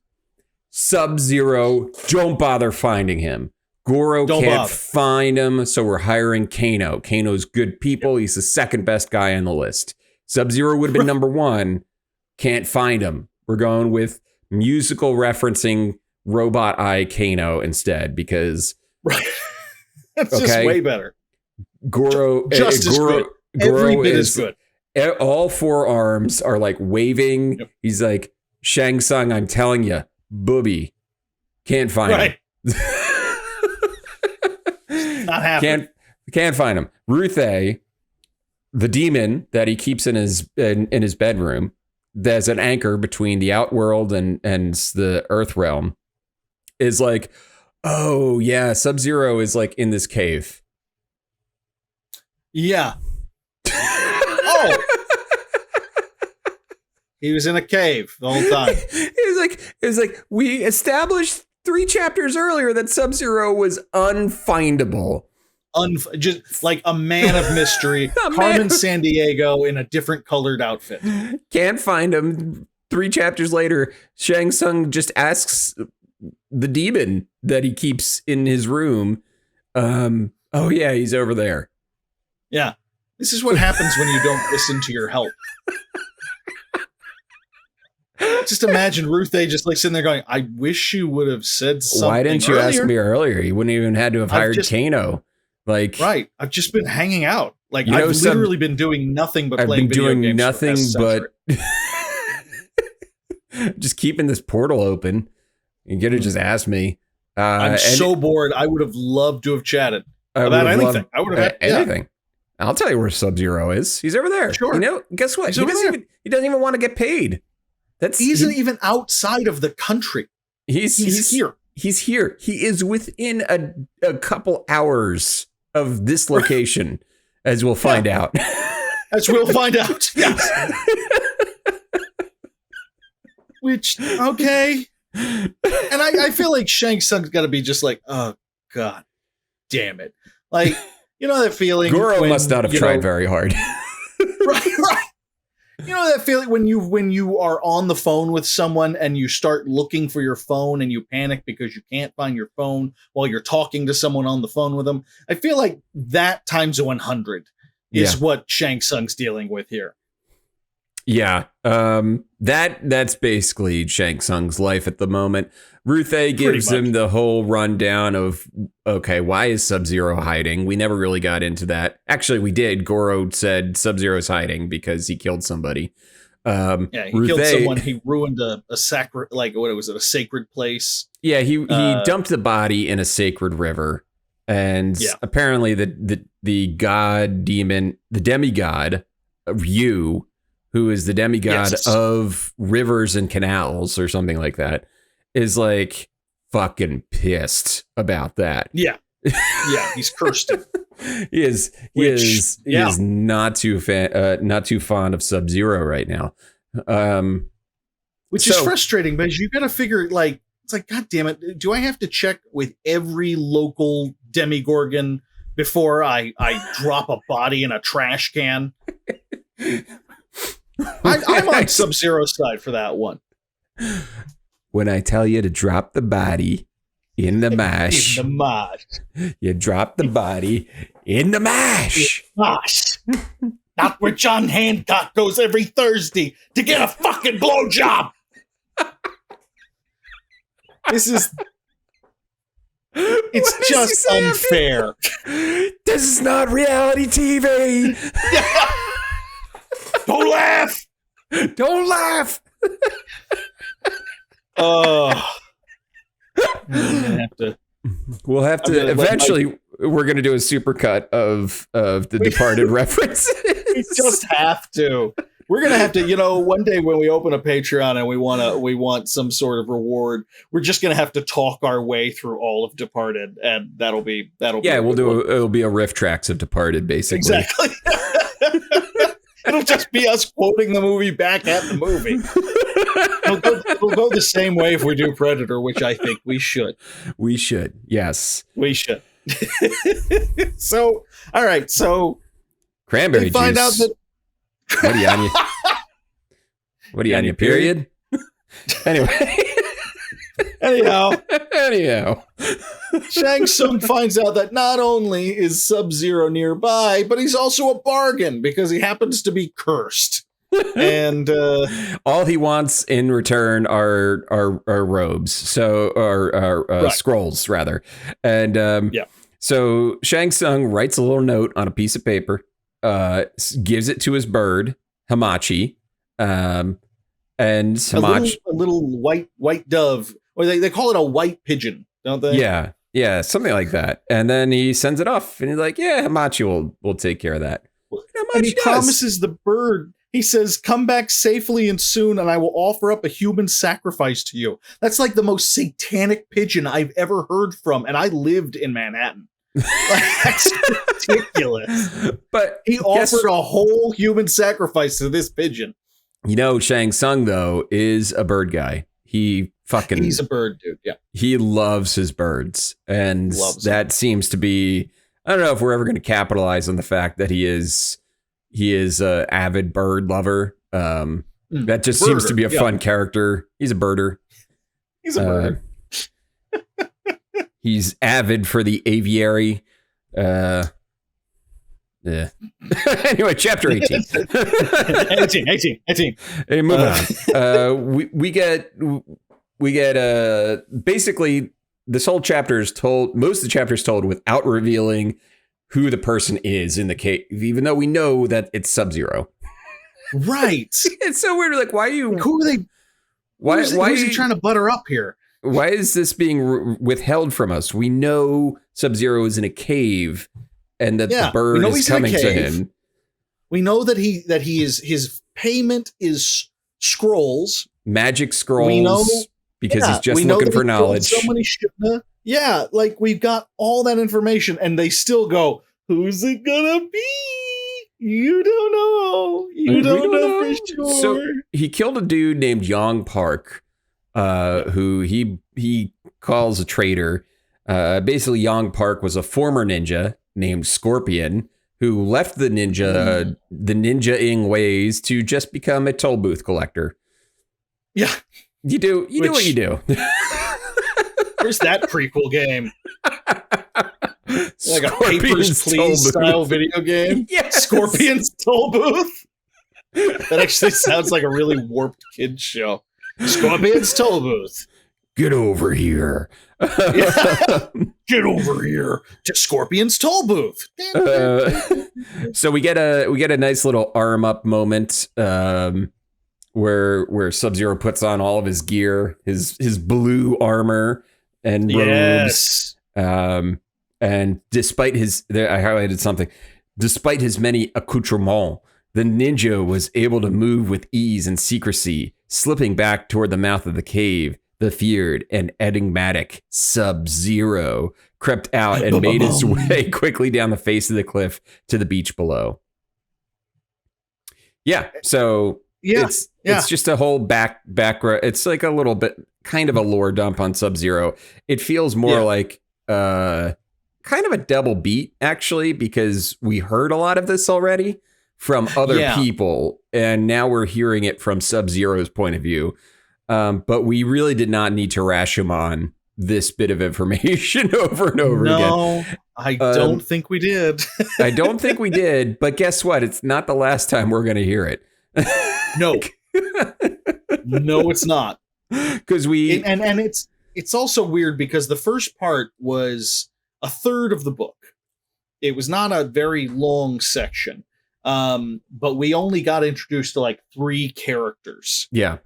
Sub-Zero, don't bother finding him. Goro can't find him, so we're hiring Kano. Kano's good people. He's the second best guy on the list. Sub-Zero would have been number 1. Can't find him. We're going with musical referencing Robot Eye Kano instead, because that's just way better. Goro, just as good. Every bit is good. All 4 arms are like waving. Yep. He's like, Shang Tsung, I'm telling you, booby. Can't find him. Not happening. Can't find him. Ruthei, the demon that he keeps in his bedroom, there's an anchor between the outworld and the Earth realm, is like, oh yeah, Sub-Zero is like in this cave. Yeah. Oh. He was in a cave the whole time. It was like we established 3 chapters earlier that Sub-Zero was unfindable. Just like a man of mystery. Carmen Sandiego in a different colored outfit. Can't find him. 3 chapters later, Shang Tsung just asks the demon that he keeps in his room, oh yeah, he's over there. Yeah. This is what happens when you don't listen to your help. Just imagine Ruthei just like sitting there going, I wish you would have said something. Why didn't you ask me earlier? You wouldn't even had to have hired Kano. Like, right. I've just been hanging out. Like, I've literally been doing nothing but playing video games. Nothing but just keeping this portal open. You could have just asked me. I'm so bored. I would have loved to have chatted about anything. I would have had anything. I'll tell you where Sub-Zero is. He's over there. Sure. Guess what? He doesn't even want to get paid. He isn't even outside of the country. He's here. He's here. He is within a couple hours of this location, as we'll find out. As we'll find out. Yes. Which, okay. And I feel like Shang Tsung's got to be just like, oh, God damn it. Like, you know that feeling? Goro must not have tried very hard. Right. You know that feeling when you are on the phone with someone and you start looking for your phone and you panic because you can't find your phone while you're talking to someone on the phone with them? I feel like that times 100 is what Shang Tsung's dealing with here. Yeah. That's basically Shang Tsung's life at the moment. Ruthei gives him the whole rundown of, okay, why is Sub-Zero hiding? We never really got into that. Actually, we did. Goro said Sub-Zero's hiding because he killed somebody. He killed someone. He ruined a sacred, like, what was it, a sacred place? Yeah, he dumped the body in a sacred river. And apparently the god demon, the demigod, Ryu, who is the demigod of rivers and canals or something like that, is like fucking pissed about that. Yeah. Yeah, he's cursed him. He is not too fond of Sub-Zero right now. Which is frustrating because you got to figure like, it's like, God damn it. Do I have to check with every local Demigorgon before I drop a body in a trash can? I'm on Sub-Zero's side for that one. When I tell you to drop the body in the mash, you drop the body in the mash. Not where John Hancock goes every Thursday to get a fucking blowjob. It's just unfair. This is not reality TV. Don't laugh. Don't laugh. We'll have to eventually. We're going to do a supercut of the Departed references. We just have to. We're going to have to, one day when we open a Patreon and we want some sort of reward, we're just going to have to talk our way through all of Departed, and that'll be it'll be a riff tracks of Departed, basically. Exactly. It'll just be us quoting the movie back at the movie. We'll go the same way if we do Predator, which I think we should. We should. Yes. We should. So, all right. So, cranberry find juice. Out that what are you on? What are you on your period? Anyway. Anyhow, Shang Tsung finds out that not only is Sub-Zero nearby, but he's also a bargain because he happens to be cursed. And all he wants in return are robes, scrolls rather. And so Shang Tsung writes a little note on a piece of paper, gives it to his bird Hamachi, and Hamachi, a little white dove. Or they call it a white pigeon, don't they? Yeah, something like that. And then he sends it off, and he's like, "Yeah, Hamachi will take care of that." And he promises the bird. He says, "Come back safely and soon, and I will offer up a human sacrifice to you." That's like the most satanic pigeon I've ever heard from, and I lived in Manhattan. That's ridiculous. But he offered a whole human sacrifice to this pigeon. Shang Tsung though is a bird guy. He's a bird dude. Yeah. He loves his birds. And that seems to be, I don't know if we're ever going to capitalize on the fact that he is a avid bird lover. That just seems to be a fun character. He's a birder. He's a bird. He's avid for the aviary. Yeah. Anyway, chapter 18. 18. Hey, moving on. We get basically this whole chapter is told. Most of the chapter is told without revealing who the person is in the cave, even though we know that it's Sub-Zero. Right. It's so weird. Like, why are you? Who are they? Why is he trying to butter up here? Why is this being withheld from us? We know Sub-Zero is in a cave, and that the bird is coming to him. We know that his payment is scrolls, magic scrolls. We know because he's just looking for knowledge. So many yeah, like we've got all that information, and they still go, "Who's it gonna be? You don't know. You don't know for sure." So he killed a dude named Yong Park, who he calls a traitor. Basically, Yong Park was a former ninja named Scorpion who left the ninja-ing ways to just become a Tollbooth collector. Yeah. You do what you do. Where's that prequel game? Like a Papers, Please style video game? Yes. Scorpion's Tollbooth? That actually sounds like a really warped kids show. Scorpion's Tollbooth. Get over here. Get over here to Scorpion's Tollbooth. So we get a nice little arm up moment where Sub-Zero puts on all of his gear, his blue armor and robes. And despite I highlighted something. Despite his many accoutrements, the ninja was able to move with ease and secrecy, slipping back toward the mouth of the cave. The feared and enigmatic Sub-Zero crept out and made his way quickly down the face of the cliff to the beach below. Yeah, so it's just a whole background. It's like a little bit kind of a lore dump on Sub-Zero. It feels more like kind of a double beat, actually, because we heard a lot of this already from other people, and now we're hearing it from Sub-Zero's point of view. But we really did not need to Rashomon this bit of information over and over again. No, I don't think we did. I don't think we did, but guess what? It's not the last time we're going to hear it. No. No, it's not. Because and it's also weird because the first part was a third of the book. It was not a very long section. But we only got introduced to like 3 characters. Yeah.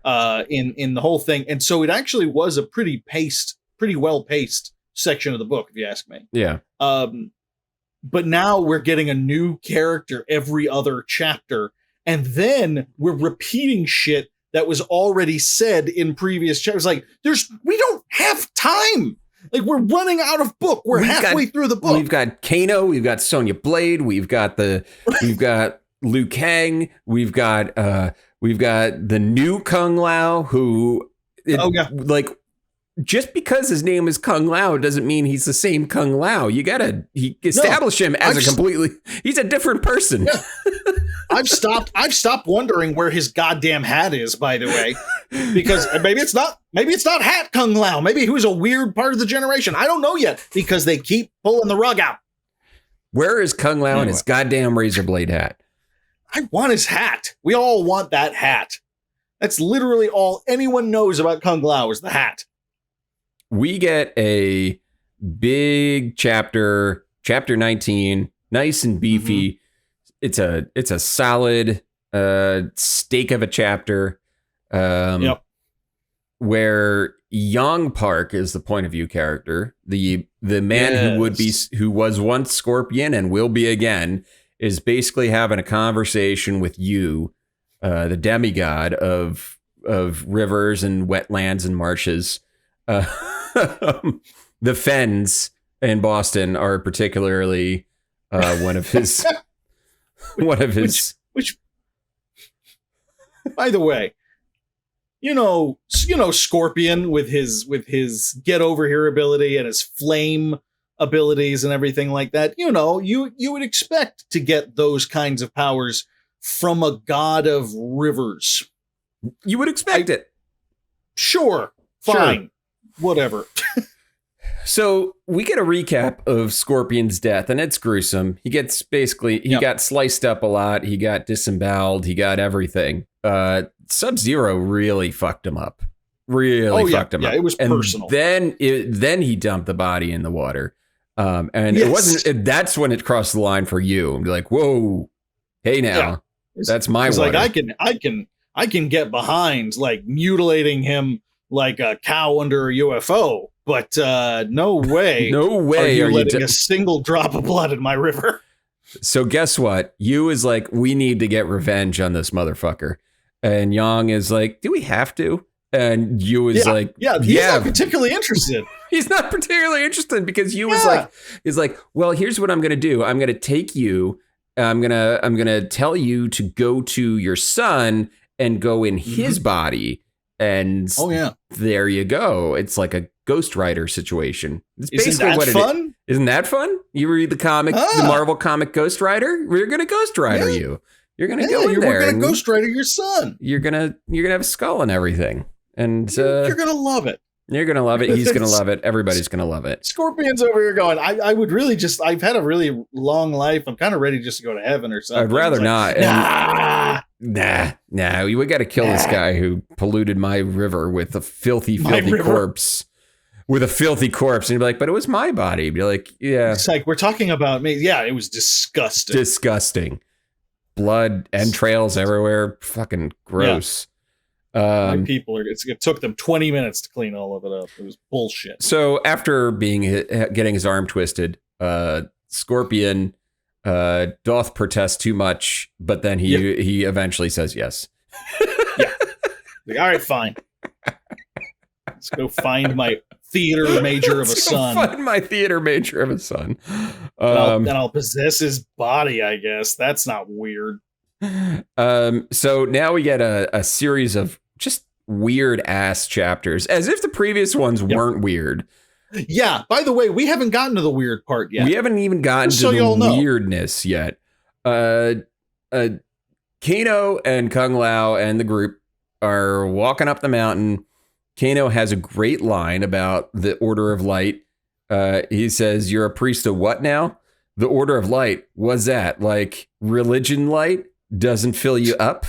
In the whole thing. And so it actually was a pretty well paced section of the book, if you ask me. Yeah. But now we're getting a new character every other chapter, and then we're repeating shit that was already said in previous chapters. Like, we don't have time. Like, we're running out of book. We're halfway through the book. We've got Kano, we've got Sonya Blade, we've got Liu Kang, we've got the new Kung Lao, who like, just because his name is Kung Lao doesn't mean he's the same Kung Lao. You gotta establish him as he's a different person. Yeah. I've stopped wondering where his goddamn hat is, by the way, because maybe it's not Hat Kung Lao. Maybe he was a weird part of the generation. I don't know yet because they keep pulling the rug out. Where is Kung Lao and his goddamn razor blade hat? I want his hat. We all want that hat. That's literally all anyone knows about Kung Lao is the hat. We get a big chapter 19, nice and beefy. Mm-hmm. It's a solid steak of a chapter. Where Young Park is the point of view character, the man who was once Scorpion and will be again, is basically having a conversation with you, the demigod of rivers and wetlands and marshes. The Fens in Boston are particularly one of his. Which, by the way, you know, Scorpion with his get over here ability and his flame abilities and everything like that. You know, you would expect to get those kinds of powers from a god of rivers. You would expect it. Sure. Fine. Whatever. So we get a recap of Scorpion's death, and it's gruesome. He gets he got sliced up a lot. He got disemboweled. He got everything. Sub-Zero really fucked him up. Fucked him up. Yeah, it was personal. Then he dumped the body in the water. It wasn't. That's when it crossed the line for you. And be like, whoa, hey now, that's my water. Like I can get behind like mutilating him like a cow under a UFO. But no way. No way are you letting a single drop of blood in my river. So guess what? You is like, we need to get revenge on this motherfucker. And Yang is like, do we have to? And Yu is like, he's not particularly interested. He's not particularly interested because Yu is like, well, here's what I'm going to do. I'm going to take you. I'm going to tell you to go to your son and go in his body. And there you go. It's like a Ghost Rider situation. It's basically what fun? It is. Isn't that fun? You read the comic, the Marvel comic Ghost Rider. We're gonna Ghost Rider you. You're gonna go in there. We're gonna Ghost Rider your son. You're gonna have a skull and everything, and you're gonna love it. You're gonna love it. He's gonna love it. Everybody's gonna love it. Scorpion's over here going, I would really I've had a really long life. I'm kind of ready just to go to heaven or something. I'd rather not. Nah. We got to kill this guy who polluted my river with a filthy corpse. With a filthy corpse. And you'd be like, but it was my body. You'd be like, yeah. It's like, we're talking about me. Yeah, it was disgusting. Disgusting. Blood, entrails everywhere. Fucking gross. My people it took them 20 minutes to clean all of it up. It was bullshit. So after getting his arm twisted, Scorpion doth protest too much, but then he eventually says yes. Yeah. Like, all right, fine. Let's go find my theater major of a Let's go son. find my theater major of a son. And I'll possess his body, I guess. That's not weird. So now we get a series of just weird ass chapters, as if the previous ones weren't weird. Yeah, by the way, we haven't gotten to the weird part yet. We haven't even gotten to the weirdness yet. Kano and Kung Lao and the group are walking up the mountain. Kano has a great line about the Order of Light. He says, "You're a priest of what now? The Order of Light. What's that? Like religion light? Doesn't fill you up?"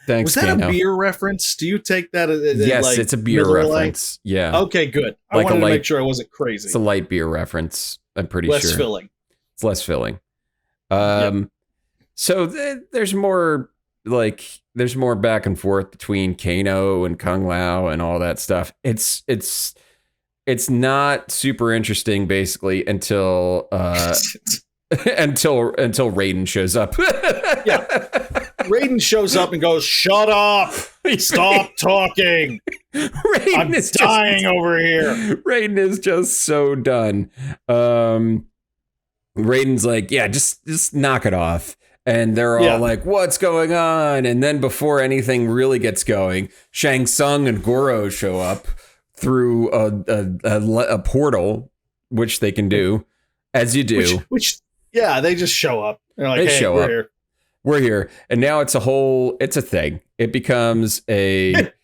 Thanks, Was that Kano. a beer reference? Do you take that as yes, like it's a beer reference. Light? Yeah. Okay, good. I wanted to make sure I wasn't crazy. It's a light beer reference. I'm pretty less sure. Filling. It's less filling. So there's more back and forth between Kano and Kung Lao and all that stuff. It's not super interesting basically until until Raiden shows up. Yeah. Raiden shows up and goes, "Shut up! Stop talking! I'm dying over here." Raiden is just so done. Raiden's like, "Yeah, just knock it off." And they're all like, "What's going on?" And then before anything really gets going, Shang Tsung and Goro show up through a portal, which they can do, as you do. Which they just show up. They're like, "Hey, we're here. We're here." And now it's a thing. It becomes it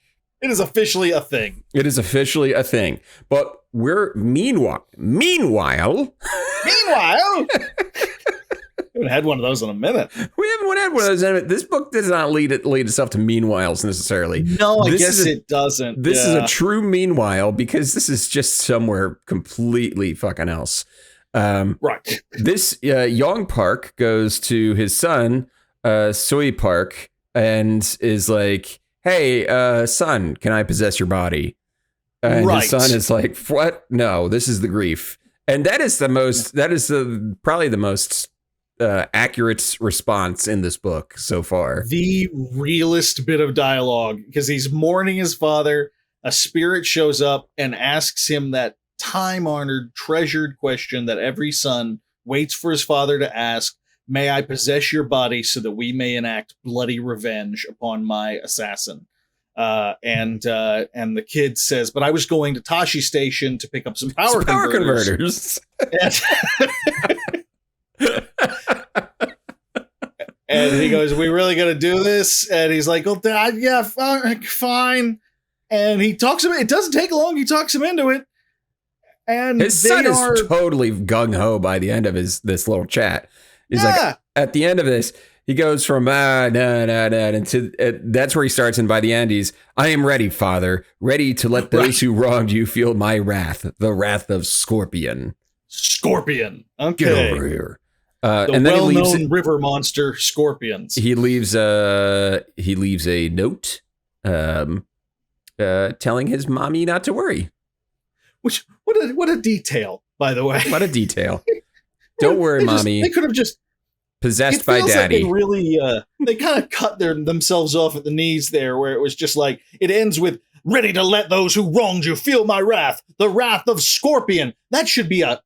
is officially a thing. It is officially a thing. But meanwhile, We haven't had one of those in a minute. We haven't had one of those in a minute. This book does not lead itself to meanwhiles necessarily. No, I guess it doesn't. This is a true meanwhile because this is just somewhere completely fucking else. Right. This Yong Park goes to his son, Sui Park, and is like, "Hey, son, can I possess your body?" And his son is like, "What? No, this is the grief." And that is probably the most accurate response in this book so far. The realest bit of dialogue, because he's mourning his father. A spirit shows up and asks him that time-honored, treasured question that every son waits for his father to ask: "May I possess your body so that we may enact bloody revenge upon my assassin?" And the kid says, "But I was going to Tashi Station to pick up some power converters." And he goes, "We really gonna do this?" And he's like, "Well, Dad, yeah, fine." And he talks him. It doesn't take long. He talks him into it. And his son is totally gung ho by the end of this little chat. He's like, at the end of this, he goes from and to that's where he starts. And by the end, "I am ready, Father, ready to let those who wronged you feel my wrath, the wrath of Scorpion." Scorpion. Okay. Get over here. And then well-known river monster, scorpions. He leaves a note telling his mommy not to worry. Which what a detail, by the way. What a detail. Don't worry, mommy. They could have just possessed by daddy. Like they really they kind of cut themselves off at the knees there, where it was just like it ends with "ready to let those who wronged you feel my wrath, the wrath of Scorpion." That should be a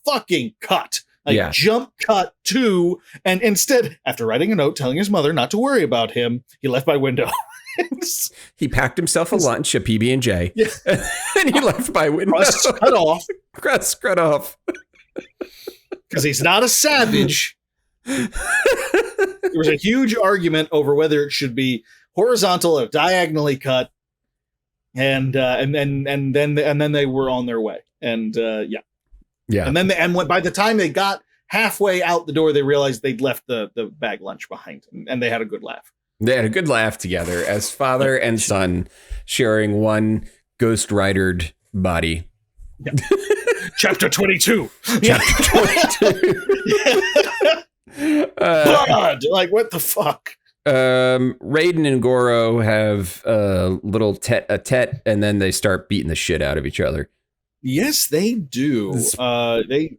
fucking cut. Jump cut to, and instead, after writing a note telling his mother not to worry about him, he left by window. He packed himself a lunch, a PB&J, and he left by window. Crust cut off. Crust cut off. Because he's not a savage. There was a huge argument over whether it should be horizontal or diagonally cut, and then they were on their way, and yeah. And by the time they got halfway out the door, they realized they'd left the bag lunch behind, and they had a good laugh. They had a good laugh together as father and son sharing one ghost ridered body. Yeah. Chapter 22. Chapter 22. Blood! Like, what the fuck? Raiden and Goro have a little tete, and then they start beating the shit out of each other. Yes, they do. They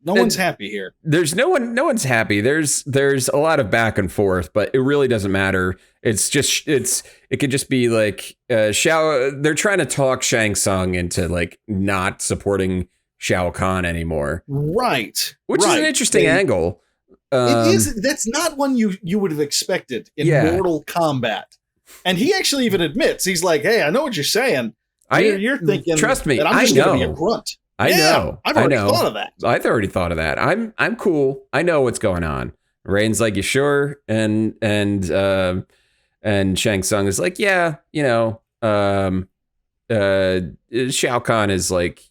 No one's happy here. There's no one's happy. There's a lot of back and forth, but it really doesn't matter. It could just be like they're trying to talk Shang Tsung into like not supporting Shao Kahn anymore. Right. Which is an interesting angle. It is. That's not one you would have expected in Mortal Kombat. And he actually even admits, he's like, hey, I know what you're saying. You're thinking, trust me, that I'm just going to be a grunt. I know. I've already thought of that. I've already thought of that. I'm cool. I know what's going on. Raiden's like, you sure? And Shang Tsung is like, yeah, Shao Kahn is like,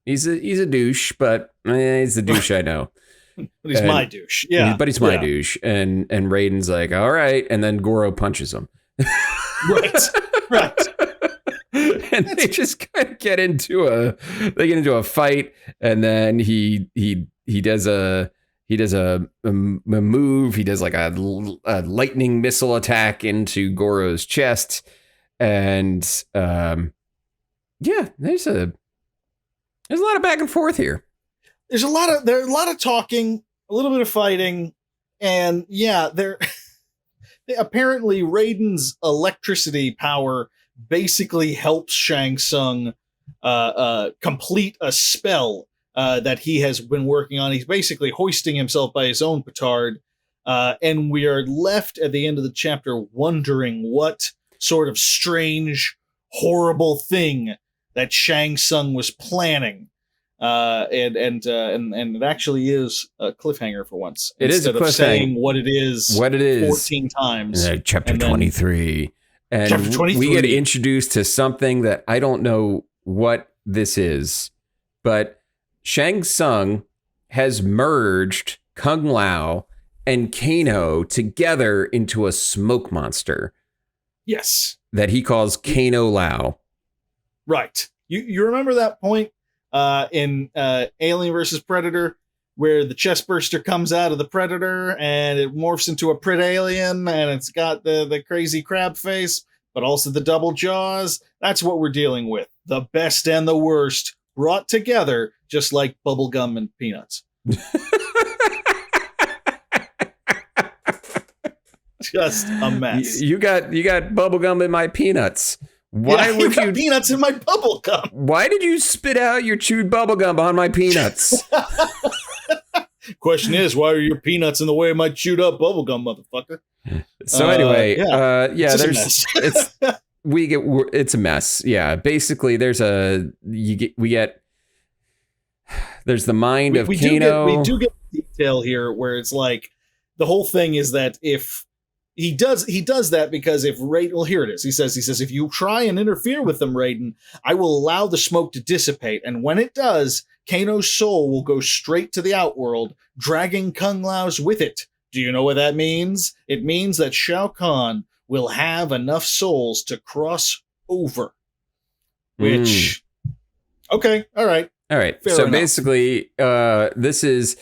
he's a douche, but he's the douche I know. But he's my douche. Yeah. But he's my douche. And Raiden's like, all right. And then Goro punches him. Right. And they just kind of get into a fight, and then he does a move. He does like a lightning missile attack into Goro's chest, and there's a lot of back and forth here. There's a lot of talking, a little bit of fighting, and apparently Raiden's electricity power basically helps Shang Tsung complete a spell that he has been working on. He's basically hoisting himself by his own petard, and we are left at the end of the chapter wondering what sort of strange, horrible thing that Shang Tsung was planning. And it actually is a cliffhanger for once. It is a cliffhanger. Instead of saying what it is 14 times. Chapter 23. And Chapter 23. We get introduced to something that I don't know what this is, but Shang Tsung has merged Kung Lao and Kano together into a smoke monster. Yes. That he calls Kano Lao. Right. You remember that point in Alien versus Predator, where the chest burster comes out of the Predator and it morphs into a Pred Alien, and it's got the crazy crab face, but also the double jaws? That's what we're dealing with. The best and the worst brought together, just like bubblegum and peanuts. Just a mess. You got bubblegum in my peanuts. Why would you peanuts in my bubblegum? Why did you spit out your chewed bubblegum on my peanuts? Question is, why are your peanuts in the way of my chewed up bubblegum, motherfucker? So anyway, it's a mess. Yeah, basically, there's the mind of Kano. We do get detail here where it's like the whole thing is that if he does that because if Raiden, well, here it is. He says, if you try and interfere with them, Raiden, I will allow the smoke to dissipate. And when it does, Kano's soul will go straight to the outworld, dragging Kung Lao's with it. Do you know what that means? It means that Shao Kahn will have enough souls to cross over. Which, okay, all right. All right. Fair so enough. Basically, this is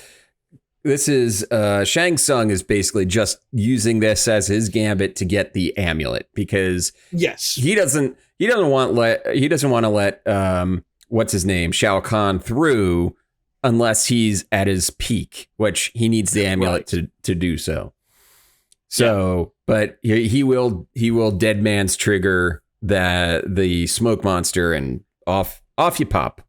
Shang Tsung is basically just using this as his gambit to get the amulet, because he doesn't want to let what's his name, Shao Kahn, through unless he's at his peak, which he needs the amulet to do so. So, but he will dead man's trigger the smoke monster, and off you pop.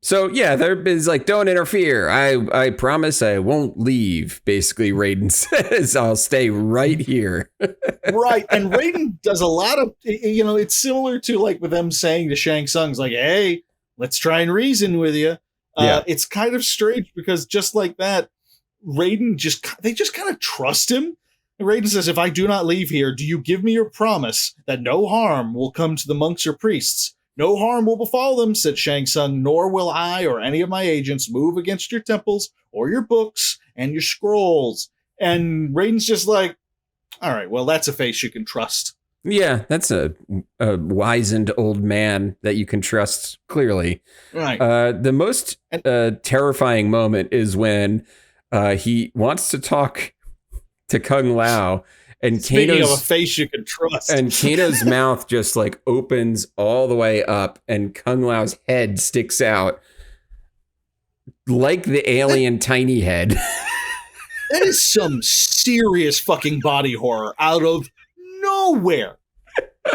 So yeah, there is like, don't interfere. I promise I won't leave. Basically, Raiden says, I'll stay right here. Right. And Raiden does a lot of, it's similar to like with them saying to Shang Tsung's like, hey, let's try and reason with you. It's kind of strange because just like that, Raiden they just kind of trust him. And Raiden says, if I do not leave here, do you give me your promise that no harm will come to the monks or priests? No harm will befall them, said Shang Tsung, nor will I or any of my agents move against your temples or your books and your scrolls. And Raiden's just like, all right, well, that's a face you can trust. Yeah, that's a wizened old man that you can trust, clearly. Right. The most terrifying moment is when he wants to talk to Kung Lao, and Speaking of a face you can trust. And Kano's mouth just like opens all the way up, and Kung Lao's head sticks out. like the alien tiny head. That is some serious fucking body horror out of nowhere.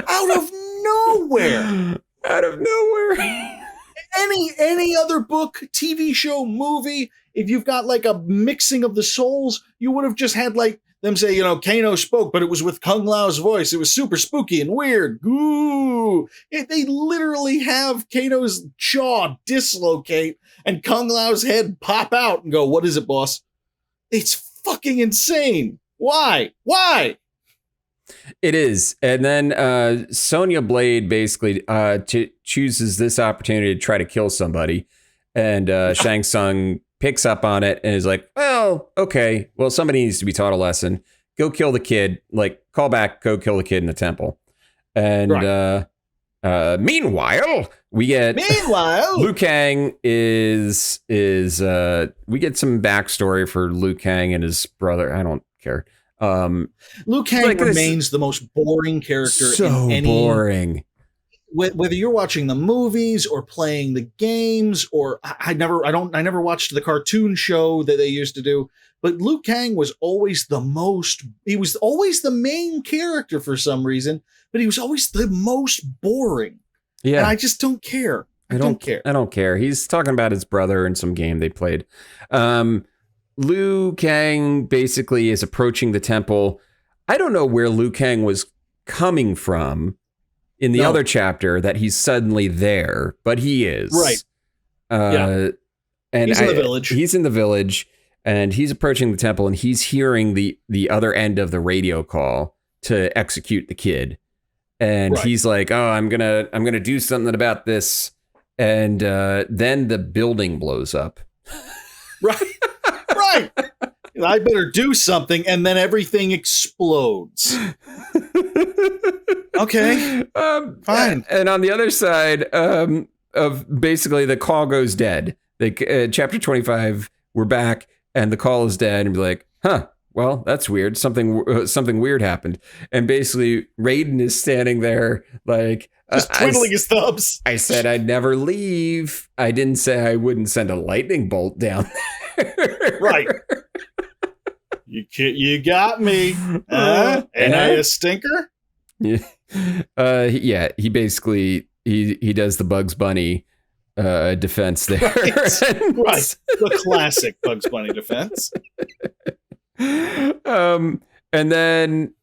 Out of nowhere. Out of nowhere. Any other book, TV show, movie, if you've got like a mixing of the souls, you would have just had like them say, you know, Kano spoke, but it was with Kung Lao's voice. It was super spooky and weird. Ooh. They literally have Kano's jaw dislocate and Kung Lao's head pop out and go, what is it, boss? It's fucking insane. Why? Why? It is. And then Sonya Blade basically chooses this opportunity to try to kill somebody. And Shang Tsung picks up on it and is like, well, okay, well, somebody needs to be taught a lesson. Go kill the kid. Like, call back, go kill the kid in the temple. And meanwhile, we get Liu Kang is we get some backstory for Liu Kang and his brother. I don't care. Liu Kang remains the most boring character. So boring. Whether you're watching the movies or playing the games, or I never watched the cartoon show that they used to do. But Liu Kang was always he was always the main character for some reason, but he was always the most boring. Yeah. And I just don't care. I don't care. I don't care. He's talking about his brother in some game they played. Liu Kang basically is approaching the temple. I don't know where Liu Kang was coming from in the other chapter that he's suddenly there, but he is. Right. And he's in the village. He's in the village and he's approaching the temple and he's hearing the other end of the radio call to execute the kid. And he's like, oh, I'm gonna do something about this. And then the building blows up. Right. Right. I better do something, and then everything explodes. Okay. Fine. And on the other side of basically the call goes dead. Chapter 25, we're back, and the call is dead, and be like, huh, well, that's weird. Something weird happened. And basically, Raiden is standing there like, just twiddling his thumbs. I said I'd never leave. I didn't say I wouldn't send a lightning bolt down there. Right. You got me. And I a stinker? Yeah. He basically he does the Bugs Bunny defense there. Right. The classic Bugs Bunny defense. And then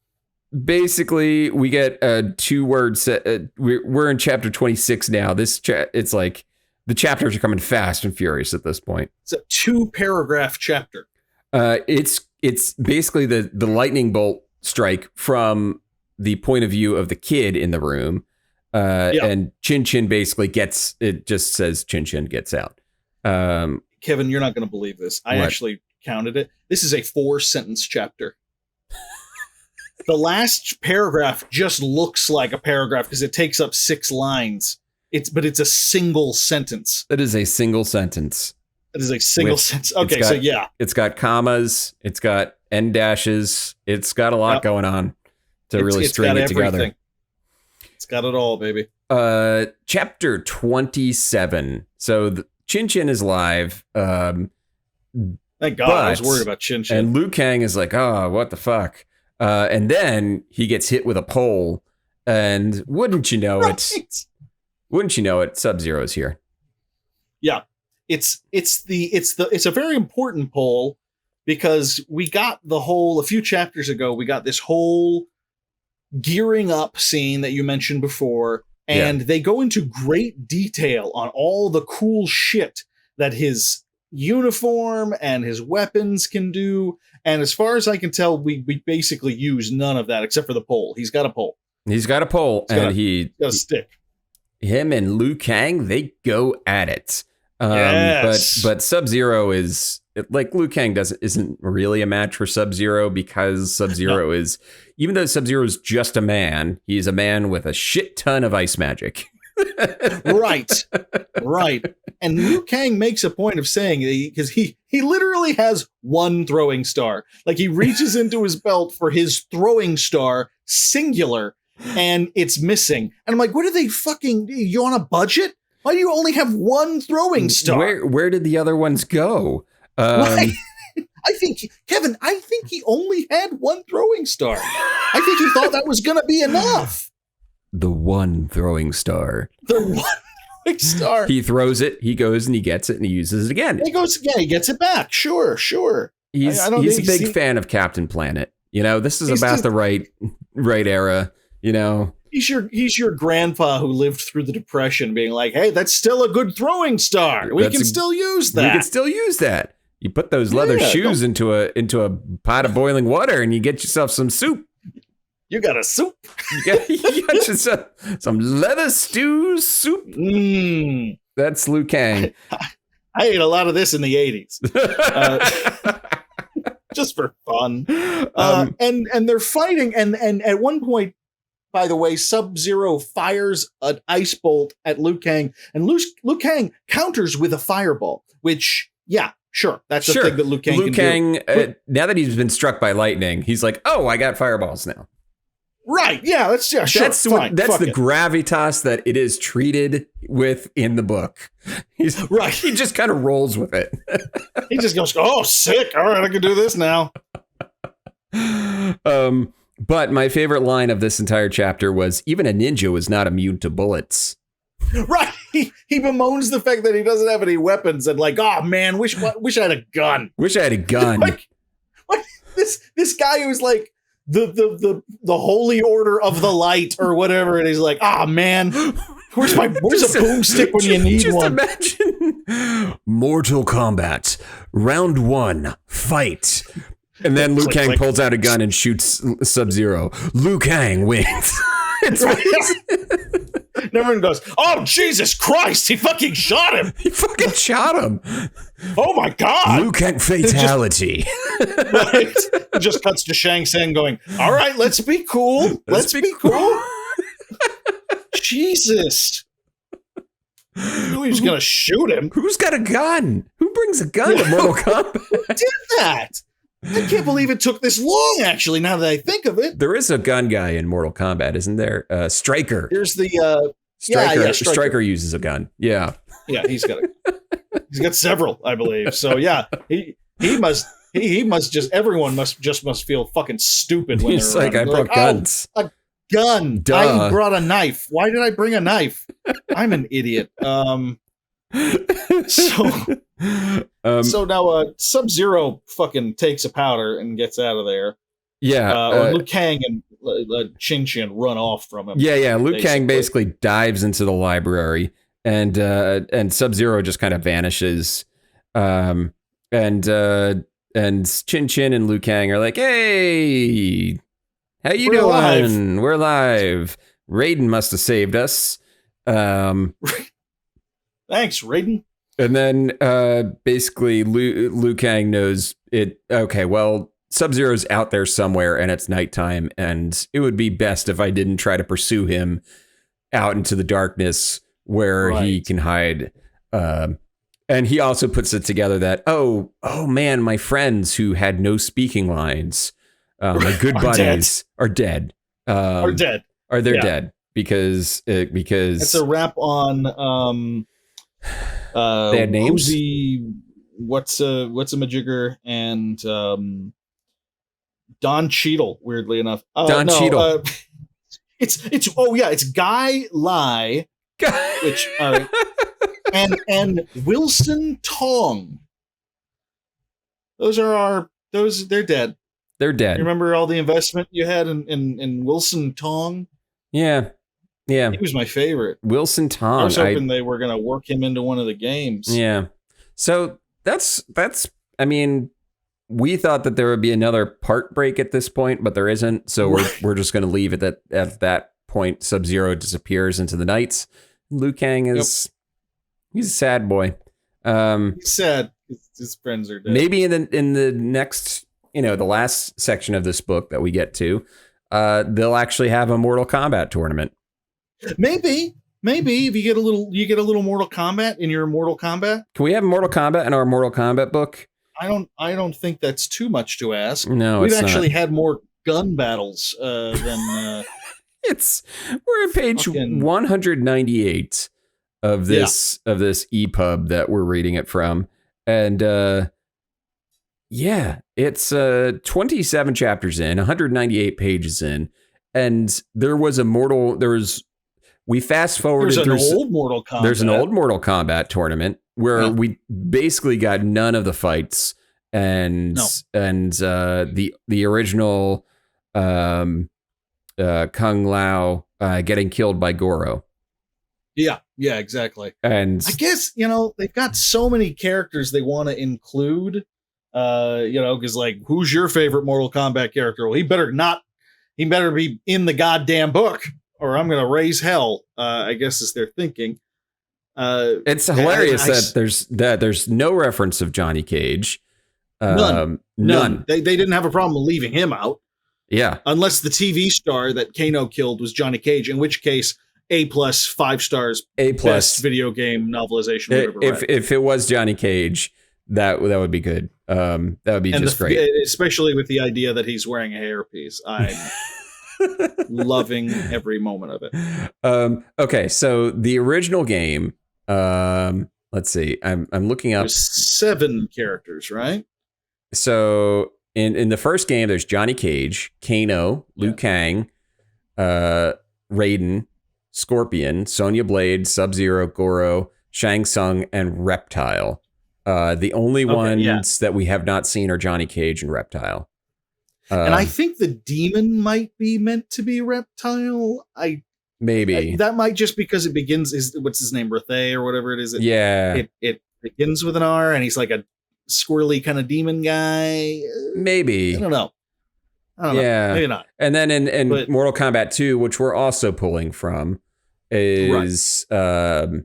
basically we get a 2-word set. We're in chapter 26 now. It's like the chapters are coming fast and furious at this point. It's a 2-paragraph chapter. It's basically the lightning bolt strike from the point of view of the kid in the room. And Chin Chin basically it just says Chin Chin gets out. Kevin, you're not going to believe this. I actually counted it. This is a 4-sentence chapter. The last paragraph just looks like a paragraph because it takes up 6 lines. But it's a single sentence. It is a single sentence. It is a single sentence. Okay, so yeah. It's got commas. It's got end dashes. It's got a lot going on to really string it together. It's got it all, baby. Chapter 27. So Chin Chin is live. Thank God, I was worried about Chin Chin. And Liu Kang is like, oh, what the fuck? And then he gets hit with a pole. And wouldn't you know it, Sub-Zero's here. Yeah. It's a very important pole because we got a few chapters ago, we got this whole gearing up scene that you mentioned before, and they go into great detail on all the cool shit that his uniform and his weapons can do. And as far as I can tell, we basically use none of that except for the pole. He's got a pole. He's got a stick. Him and Liu Kang, they go at it. Yes. But Sub-Zero is like Liu Kang isn't really a match for Sub-Zero because Sub-Zero is, even though Sub-Zero is just a man, he's a man with a shit ton of ice magic. Right. And Liu Kang makes a point of saying because he literally has one throwing star. Like he reaches into his belt for his throwing star, singular, and it's missing. And I'm like, what are they you on a budget? Why do you only have one throwing star? Where did the other ones go? Right. I think he only had one throwing star. I think he thought that was going to be enough. The one throwing star. The one throwing star. He throws it, he goes and he gets it and he uses it again. He gets it back. Sure. He's a big fan of Captain Planet. You know, this is about the right era, you know. He's your grandpa who lived through the Depression being like, hey, that's still a good throwing star. We can still use that. We can still use that. You put those leather shoes into a pot of boiling water and you get yourself some soup. You got a soup? You got yourself some leather stew soup. That's Liu Kang. I ate a lot of this in the 80s. Just for fun. And they're fighting. And at one point, by the way, Sub-Zero fires an ice bolt at Liu Kang. And Liu Kang counters with a fireball, which, yeah. Sure, that's the thing that Liu Kang can do. Now that he's been struck by lightning, he's like, "Oh, I got fireballs now." Right? Yeah, sure. That's the gravitas that it is treated with in the book. He's right. He just kind of rolls with it. He just goes, "Oh, sick! All right, I can do this now." But my favorite line of this entire chapter was, "Even a ninja was not immune to bullets." Right. He bemoans the fact that he doesn't have any weapons and like, oh man, wish I had a gun. Wish I had a gun. Like this guy who's like the holy order of the light or whatever, and he's like, ah man, where's a boomstick when you need one? Just imagine Mortal Kombat, round 1, fight. And then Liu Kang pulls out a gun and shoots Sub-Zero. Liu Kang wins. And everyone goes, oh, Jesus Christ, he fucking shot him. He fucking shot him. Oh, my God. Liu Kang fatality. Right? It just cuts to Shang Tsung going, all right, let's be cool. Let's be cool. Jesus. Who's going to shoot him? Who's got a gun? Who brings a gun to Mortal Kombat? Who did that? I can't believe it took this long, actually, now that I think of it. There is a gun guy in Mortal Kombat, isn't there? Stryker. Here's the... Stryker. Stryker uses a gun. Yeah. Yeah, he's got several, I believe. So, yeah, he must just... Everyone must feel fucking stupid when he's like, I brought guns. Oh, a gun. Duh. I brought a knife. Why did I bring a knife? I'm an idiot. So now Sub-Zero fucking takes a powder and gets out of there. Yeah. Liu Kang and Chin run off from him. Yeah. Liu Kang basically dives into the library and Sub-Zero just kind of vanishes. And Chin and Liu Kang are like, hey, how you doing? Alive. We're live. Raiden must have saved us. Thanks, Raiden. And then basically Liu Kang knows it. Okay, well, Sub-Zero's out there somewhere and it's nighttime, and it would be best if I didn't try to pursue him out into the darkness where he can hide. And he also puts it together that, oh man, my friends who had no speaking lines, my good buddies are dead. Are dead. Are they dead? Because it's a rap on they had names. Uzi, what's a majigger, and Don Cheadle. Weirdly enough, Don Cheadle. It's Guy Lai, which and Wilson Tong. They're dead. They're dead. You remember all the investment you had in Wilson Tong? Yeah. He was my favorite. Wilson Tong. I was hoping they were going to work him into one of the games. Yeah. So that's. I mean, we thought that there would be another part break at this point, but there isn't. So we're just going to leave it at that point. Sub-Zero disappears into the night. Liu Kang is he's a sad boy. He's sad. His friends are dead. Maybe in the next, the last section of this book that we get to, they'll actually have a Mortal Kombat tournament. Maybe if you get a little Mortal Kombat in your Mortal Kombat. Can we have Mortal Kombat in our Mortal Kombat book? I don't think that's too much to ask. No, we've actually had more gun battles than. We're at page 198. of this EPUB that we're reading it from. And it's 27 chapters in, 198 pages in, and we fast forwarded through old Mortal Kombat. There's an old Mortal Kombat tournament where we basically got none of the fights and the original Kung Lao getting killed by Goro. Yeah, exactly. And I guess, they've got so many characters they want to include, because like, who's your favorite Mortal Kombat character? Well, he better be in the goddamn book or I'm going to raise hell, I guess is their thinking. It's hilarious that there's no reference of Johnny Cage. None. They didn't have a problem leaving him out. Yeah. Unless the TV star that Kano killed was Johnny Cage, in which case A+, 5 stars, A+, best video game novelization. If it was Johnny Cage, that would be good. That would be great. Especially with the idea that he's wearing a hairpiece. I'm loving every moment of it. Okay, so the original game, let's see. I'm looking up. There's 7 characters, right? So in the first game, there's Johnny Cage, Kano, Liu Kang, Raiden, Scorpion, Sonya Blade, Sub-Zero, Goro, Shang Tsung, and Reptile. The only ones that we have not seen are Johnny Cage and Reptile. And I think the demon might be meant to be Reptile. Maybe that might just because it begins what's his name, Rethay or whatever it is. It begins with an R, and he's like a squirrely kind of demon guy. Maybe I don't know. Maybe not. And then in Mortal Kombat 2, which we're also pulling from, is Baraka,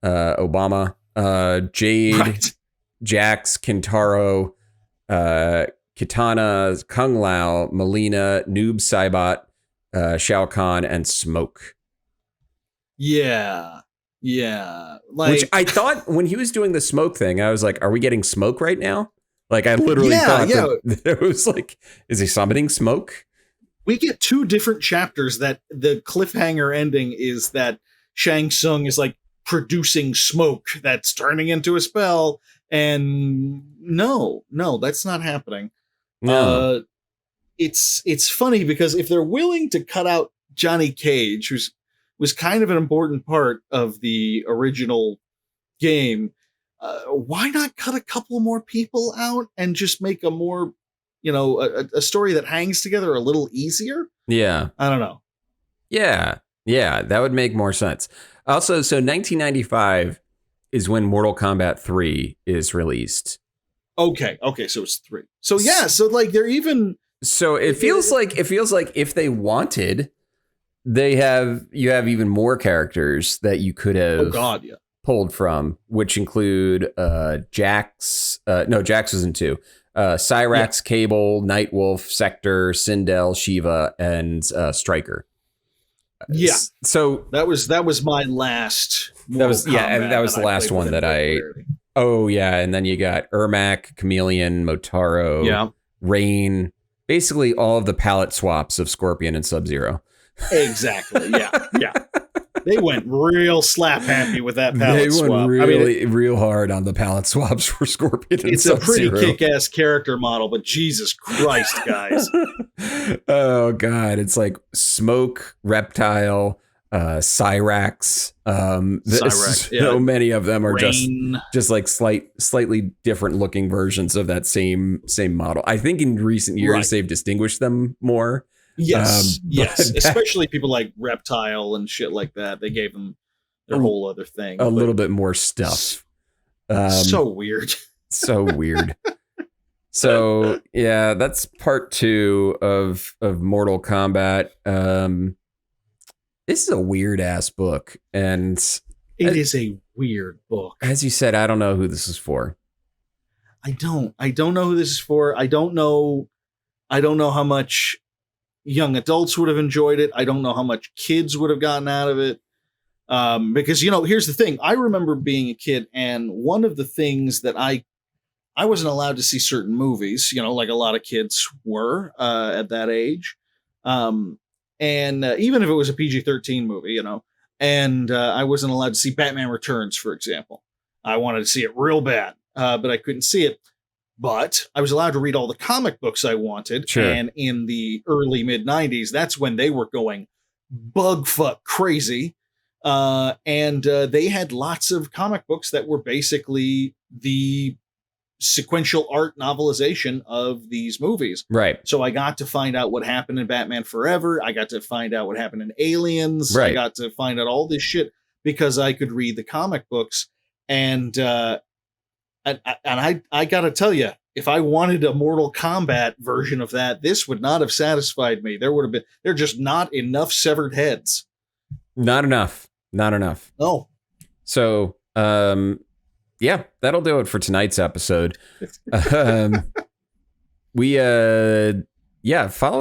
Obama, Jade, Jax, Kintaro, Kitana, Kung Lao, Melina, Noob Saibot, Shao Kahn, and Smoke. Yeah. Which I thought when he was doing the Smoke thing, I was like, are we getting Smoke right now? Like, I literally thought that it was like, is he summoning Smoke? We get 2 different chapters that the cliffhanger ending is that Shang Tsung is like producing smoke that's turning into a spell. And no, that's not happening. No. It's funny because if they're willing to cut out Johnny Cage, who was kind of an important part of the original game, why not cut a couple more people out and just make a more, a story that hangs together a little easier? Yeah. I don't know. Yeah, that would make more sense. Also, so 1995 is when Mortal Kombat 3 is released. Okay, so it's 3. So yeah, so like they're even. So it feels like if they wanted, you have even more characters that you could have pulled from, which include Jax. No, Jax was in 2. Cyrax, Cable, Nightwolf, Sector, Sindel, Shiva, and Stryker. Yeah. So that was my last. That was the last one that I. Oh yeah, and then you got Ermac, Chameleon, Motaro, Rain, basically all of the palette swaps of Scorpion and Sub-Zero. Exactly. Yeah. They went real slap happy with that palette swap. They went real hard on the palette swaps for Scorpion and Sub-Zero. It's a pretty kick-ass character model, but Jesus Christ, guys. Oh, God. It's like Smoke, Reptile, Cyrax. So many of them are just like slightly different looking versions of that same model. I think in recent years, they've distinguished them more. Yes. Especially people like Reptile and shit like that. They gave them their whole other thing. A little bit more stuff. So weird. So weird. So yeah, that's part 2 of Mortal Kombat. This is a weird ass book, and it is a weird book. As you said, I don't know who this is for. I don't know who this is for. I don't know how much young adults would have enjoyed it. I don't know how much kids would have gotten out of it. Because, here's the thing. I remember being a kid, and one of the things that I wasn't allowed to see certain movies, like a lot of kids were at that age. And even if it was a PG-13 movie, and I wasn't allowed to see Batman Returns, for example. I wanted to see it real bad, but I couldn't see it. But I was allowed to read all the comic books I wanted. Sure. And in the early mid 90s, that's when they were going bugfuck crazy. And they had lots of comic books that were basically the sequential art novelization of these movies. Right. So I got to find out what happened in Batman Forever. I got to find out what happened in Aliens. Right. I got to find out all this shit because I could read the comic books. And I got to tell you, if I wanted a Mortal Kombat version of that, this would not have satisfied me. There are just not enough severed heads. Not enough. Oh. So, yeah, that'll do it for tonight's episode. Follow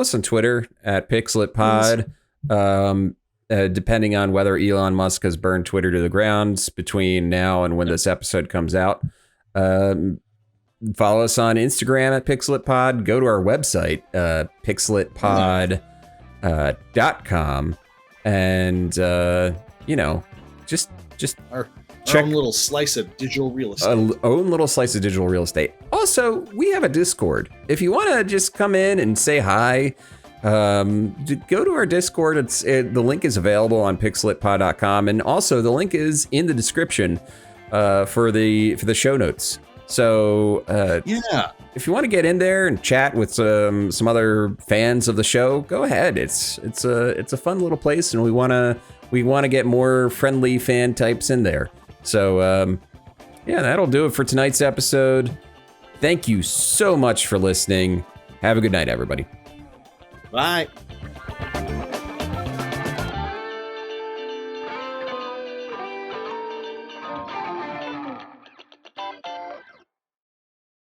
us on Twitter at PixelitPod. Depending on whether Elon Musk has burned Twitter to the ground between now and when this episode comes out. Follow us on Instagram at PixelitPod. Go to our website, pixelitpod.com. And, just Our check own little slice of digital real estate. own little slice of digital real estate. Also, we have a Discord. If you want to just come in and say hi, go to our Discord. The link is available on pixelitpod.com, and also the link is in the description for the show notes. So if you want to get in there and chat with some other fans of the show, go ahead. It's a fun little place, and we want to get more friendly fan types in there. So that'll do it for tonight's episode. Thank you so much for listening. Have a good night, everybody. Bye.